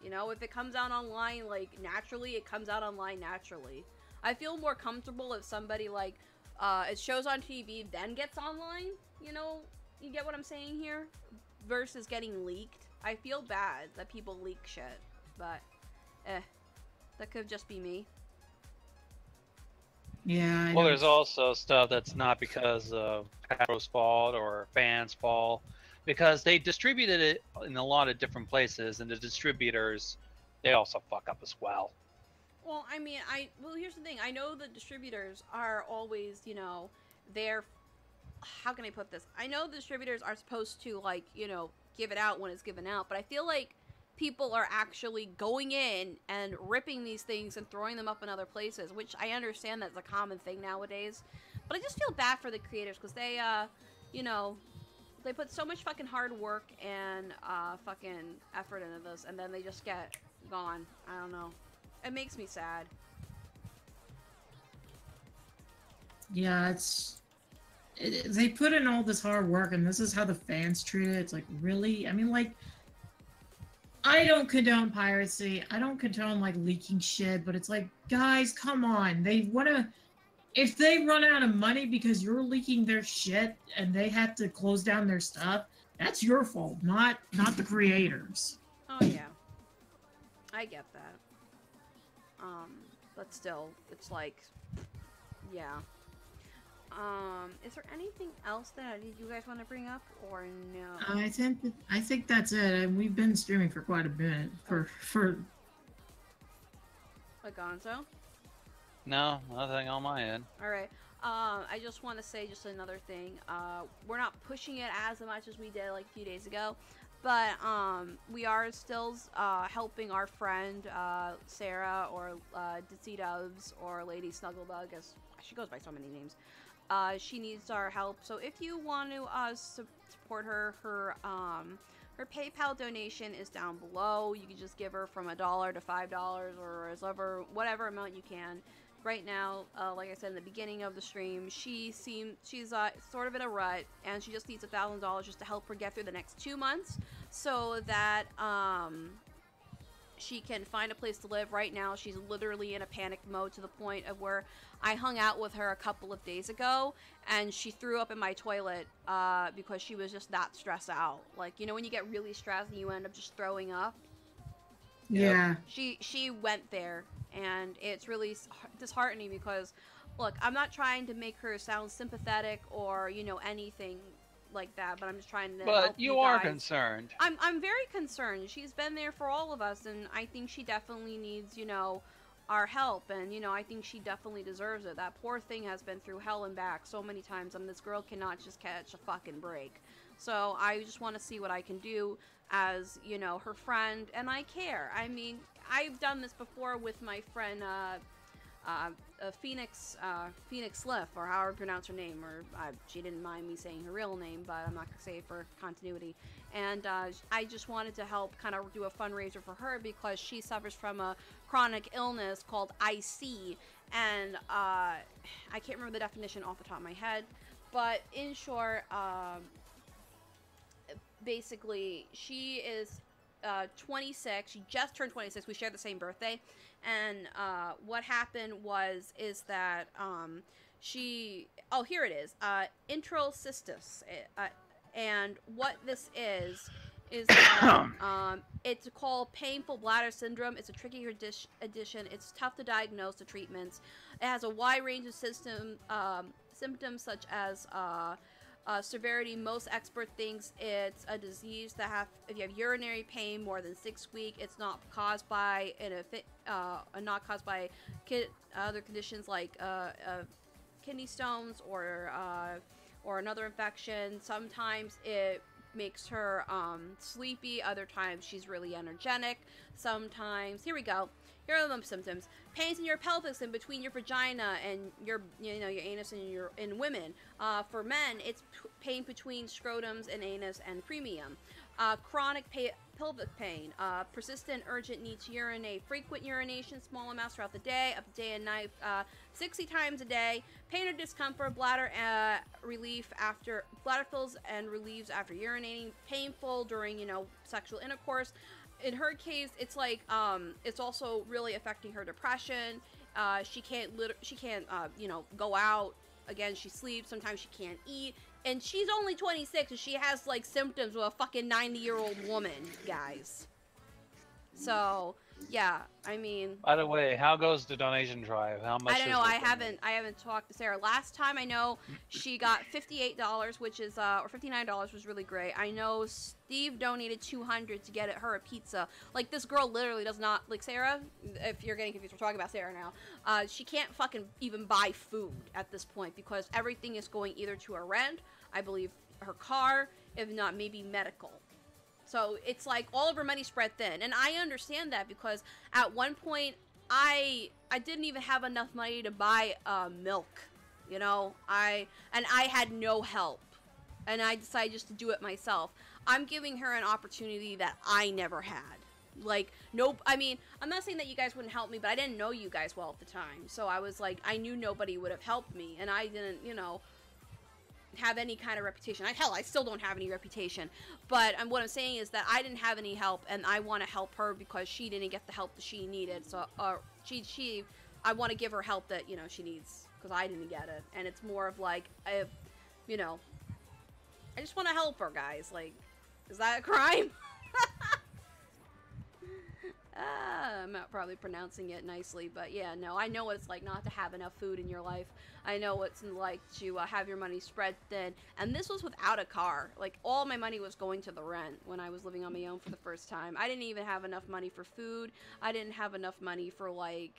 You know, if it comes out online, like, naturally, it comes out online naturally. I feel more comfortable if somebody, like, it shows on TV, then gets online, you know? You get what I'm saying here? Versus getting leaked. I feel bad that people leak shit, but, that could just be me. Yeah, well, there's also stuff that's not because of Hasbro's fault or fans' fault, because they distributed it in a lot of different places, and the distributors, they also fuck up as well. Well, I mean, well, here's the thing. I know the distributors are always, you know, how can I put this? I know the distributors are supposed to, like, you know, give it out when it's given out, but I feel like people are actually going in and ripping these things and throwing them up in other places, which I understand that's a common thing nowadays. But I just feel bad for the creators because they, you know, they put so much fucking hard work and fucking effort into this, and then they just get gone. I don't know. It makes me sad. Yeah, they put in all this hard work, and this is how the fans treat it. It's like, really? I mean, like, I don't condone piracy. I don't condone, like, leaking shit, but it's like, guys, come on. They want to... If they run out of money because you're leaking their shit and they have to close down their stuff, that's your fault, not the creators. Oh, yeah. I get that. But still, it's like, yeah. Is there anything else that you guys want to bring up, or no? I think that's it, and we've been streaming for quite a bit. For Like Gonzo? No, nothing on my end. Alright. I just want to say just another thing. We're not pushing it as much as we did like a few days ago, but we are still helping our friend Sarah, or Ditsy Doves, or Lady Snugglebug, as she goes by so many names. she needs our help. So if you want to support her, her PayPal donation is down below. You can just give her from $1 to $5 or whatever amount you can. Right now, like I said in the beginning of the stream, she's sort of in a rut, and she just needs $1,000 just to help her get through the next 2 months, so that she can find a place to live. Right now, she's literally in a panic mode to the point of where I hung out with her a couple of days ago, and she threw up in my toilet because she was just that stressed out. Like, you know, when you get really stressed and you end up just throwing up? Yeah. She went there, and it's really disheartening because, look, I'm not trying to make her sound sympathetic or, you know, anything like that, but I'm just trying to help But you are guys. concerned. I'm very concerned. She's been there for all of us, and I think she definitely needs, you know, our help, and, you know, I think she definitely deserves it. That poor thing has been through hell and back so many times, and this girl cannot just catch a fucking break. So I just want to see what I can do as, you know, her friend, and I care. I mean, I've done this before with my friend, Phoenix Sliff, or however you pronounce her name, or she didn't mind me saying her real name, but I'm not going to say it for continuity. And I just wanted to help kind of do a fundraiser for her because she suffers from a chronic illness called IC, and I can't remember the definition off the top of my head, but in short, basically, she is 26. She just turned 26. We share the same birthday, and what happened is that here it is, introcystis, and what this is that it's called painful bladder syndrome. It's a tricky addition. It's tough to diagnose the treatments. It has a wide range of symptoms such as severity. Most expert thinks it's a disease that if you have urinary pain more than 6 weeks, it's not caused by other conditions like kidney stones or another infection. Sometimes it makes her sleepy. Other times she's really energetic. Sometimes, here are the symptoms: pains in your pelvis and between your vagina and your anus and in women. For men, it's pain between scrotums and anus and premium. Chronic pelvic pain, persistent urgent need to urinate, frequent urination, small amounts throughout the day, up to day and night, 60 times a day, pain or discomfort, bladder fills and relieves after urinating, painful during, sexual intercourse. In her case, it's like, it's also really affecting her depression. She can't go out. Again, she sleeps. Sometimes she can't eat. And she's only 26, and she has, like, symptoms of a fucking 90-year-old woman, guys. So, yeah, I mean... By the way, how goes the donation drive? How much? I don't know. I haven't talked to Sarah. Last time I know she got $58, which is or $59, was really great. I know Steve donated $200 to get her a pizza. Like, this girl literally does not, like, Sarah. If you're getting confused, we're talking about Sarah now. She can't fucking even buy food at this point because everything is going either to her rent, I believe, her car, if not maybe medical. So it's like all of her money spread thin. And I understand that because at one point I didn't even have enough money to buy milk. I had no help. And I decided just to do it myself. I'm giving her an opportunity that I never had. Like, nope. I mean, I'm not saying that you guys wouldn't help me, but I didn't know you guys well at the time. So I was like, I knew nobody would have helped me. And I didn't, have any kind of reputation. Hell, I still don't have any reputation. But what I'm saying is that I didn't have any help, and I want to help her because she didn't get the help that she needed. So, I want to give her help that, she needs because I didn't get it. And it's more of like, I just want to help her, guys. Like, is that a crime? I'm not probably pronouncing it nicely, but yeah, no, I know what it's like not to have enough food in your life. I know what it's like to have your money spread thin, and this was without a car. Like, all my money was going to the rent when I was living on my own for the first time. I didn't even have enough money for food. I didn't have enough money for, like,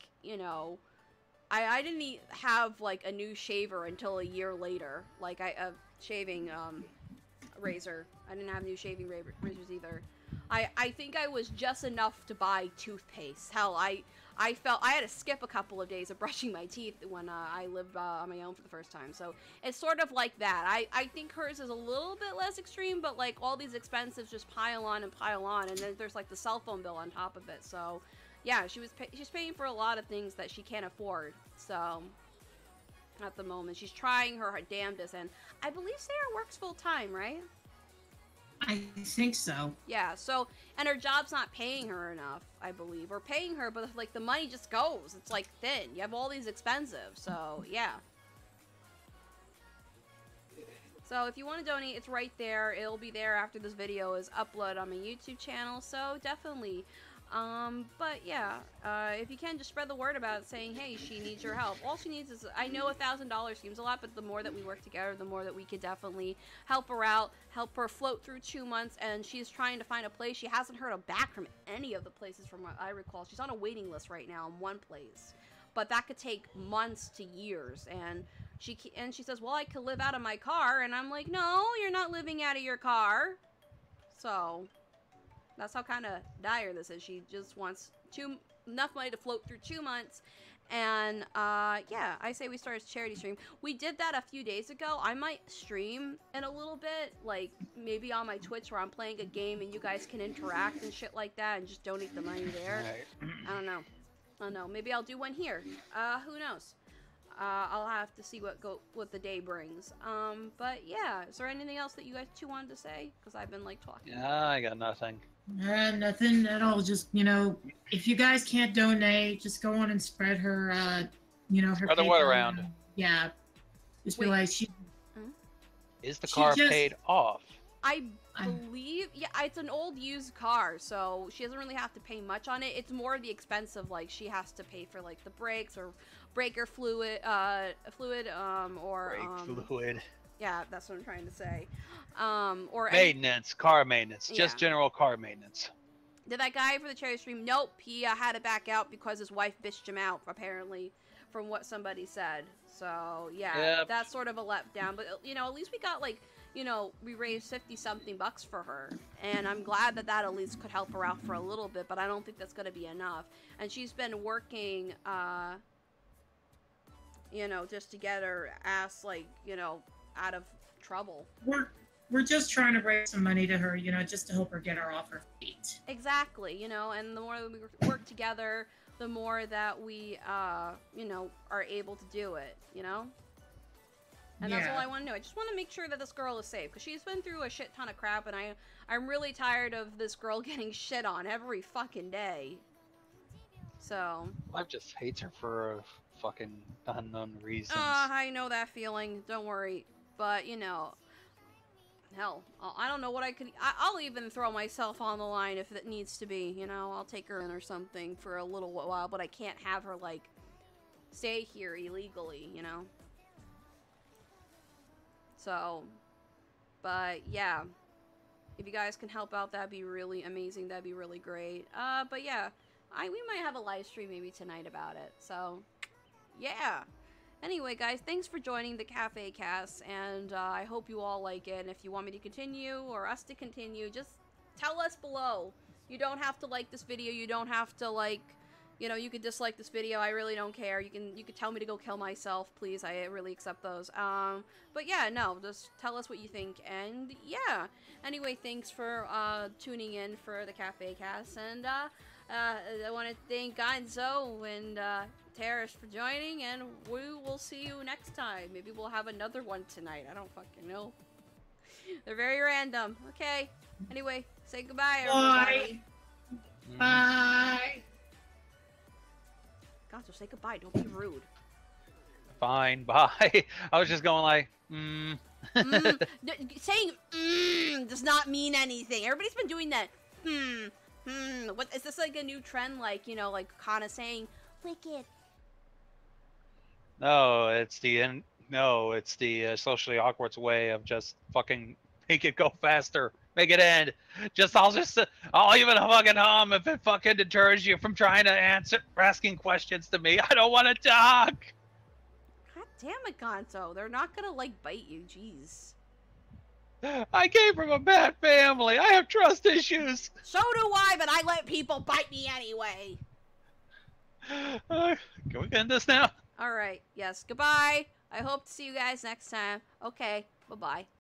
I didn't have, like, a new shaver until a year later. Like, a shaving razor. I didn't have new shaving razors either. I think I was just enough to buy toothpaste. Hell, I I felt I had to skip a couple of days of brushing my teeth when I lived on my own for the first time. So it's sort of like that. I think hers is a little bit less extreme, but like all these expenses just pile on, and then there's like the cell phone bill on top of it. So yeah, she's paying for a lot of things that she can't afford. So at the moment, she's trying her damnedest, and I believe Sarah works full time, right? I think so. Yeah, so, and her job's not paying her enough, I believe. Or paying her, but, like, the money just goes. It's, like, thin. You have all these expensive, so, yeah. So, if you want to donate, it's right there. It'll be there after this video is uploaded on my YouTube channel, so definitely. But, yeah, if you can, just spread the word about it, saying, hey, she needs your help. All she needs is, I know $1,000 seems a lot, but the more that we work together, the more that we could definitely help her out, help her float through 2 months, and she's trying to find a place. She hasn't heard back from any of the places from what I recall. She's on a waiting list right now in one place, but that could take months to years, and she says, well, I could live out of my car, and I'm like, no, you're not living out of your car. So that's how kind of dire this is. She just wants enough money to float through 2 months. And, yeah, I say we start a charity stream. We did that a few days ago. I might stream in a little bit, like, maybe on my Twitch where I'm playing a game and you guys can interact and shit like that and just donate the money there. I don't know. Maybe I'll do one here. Who knows? I'll have to see what the day brings. But, yeah, is there anything else that you guys two wanted to say? Because I've been, like, talking. Yeah, I got nothing. Nothing at all. Just, if you guys can't donate, just go on and spread her, her Spread the word around. Yeah. Just be like, Is the car paid off? I believe, yeah, it's an old used car, so she doesn't really have to pay much on it. It's more the expense of, like, she has to pay for, like, the brakes or breaker fluid, or... Brake fluid. Yeah, that's what I'm trying to say. Or maintenance, car maintenance, just general car maintenance. Did that guy for the charity stream? Nope, he had to back out because his wife bitched him out, apparently, from what somebody said. So, yeah, that's sort of a letdown. But, at least we got, like, we raised 50-something bucks for her. And I'm glad that at least could help her out for a little bit, but I don't think that's going to be enough. And she's been working, just to get her ass, like, out of trouble. We're just trying to raise some money to her, just to help her get her off her feet. Exactly, and the more that we work together, the more that we, are able to do it, And that's all I want to know. I just want to make sure that this girl is safe, because she's been through a shit ton of crap, and I'm really tired of this girl getting shit on every fucking day. So. Life just hates her for a fucking unknown reason. I know that feeling. Don't worry. But, hell, I don't know what I could... I'll even throw myself on the line if it needs to be, I'll take her in or something for a little while, but I can't have her, like, stay here illegally, So, but, yeah. If you guys can help out, that'd be really amazing. That'd be really great. But, yeah, we might have a live stream maybe tonight about it, so, yeah. Anyway, guys, thanks for joining the Cafe Cast, and I hope you all like it. And if you want me to continue or us to continue, just tell us below. You don't have to like this video. You don't have to, like, you could dislike this video. I really don't care. You could tell me to go kill myself, please. I really accept those. But yeah, no, just tell us what you think. And yeah. Anyway, thanks for tuning in for the Cafe Cast, and I want to thank Gonzo and Terrace for joining, and we will see you next time. Maybe we'll have another one tonight. I don't fucking know. They're very random. Okay. Anyway, say goodbye, everybody. Bye. Bye. Gonzo, say goodbye. Don't be rude. Fine, bye. I was just going like, Saying does not mean anything. Everybody's been doing that. What is this, like a new trend? Like, like Kana saying, wicked. No, it's the socially awkward way of just fucking make it go faster, make it end. I'll even fucking hum if it fucking deters you from trying to asking questions to me. I don't want to talk. God damn it, Gonzo. They're not gonna, like, bite you. Jeez. I came from a bad family. I have trust issues. So do I, but I let people bite me anyway. Can we end this now? All right. Yes. Goodbye. I hope to see you guys next time. Okay. Bye-bye.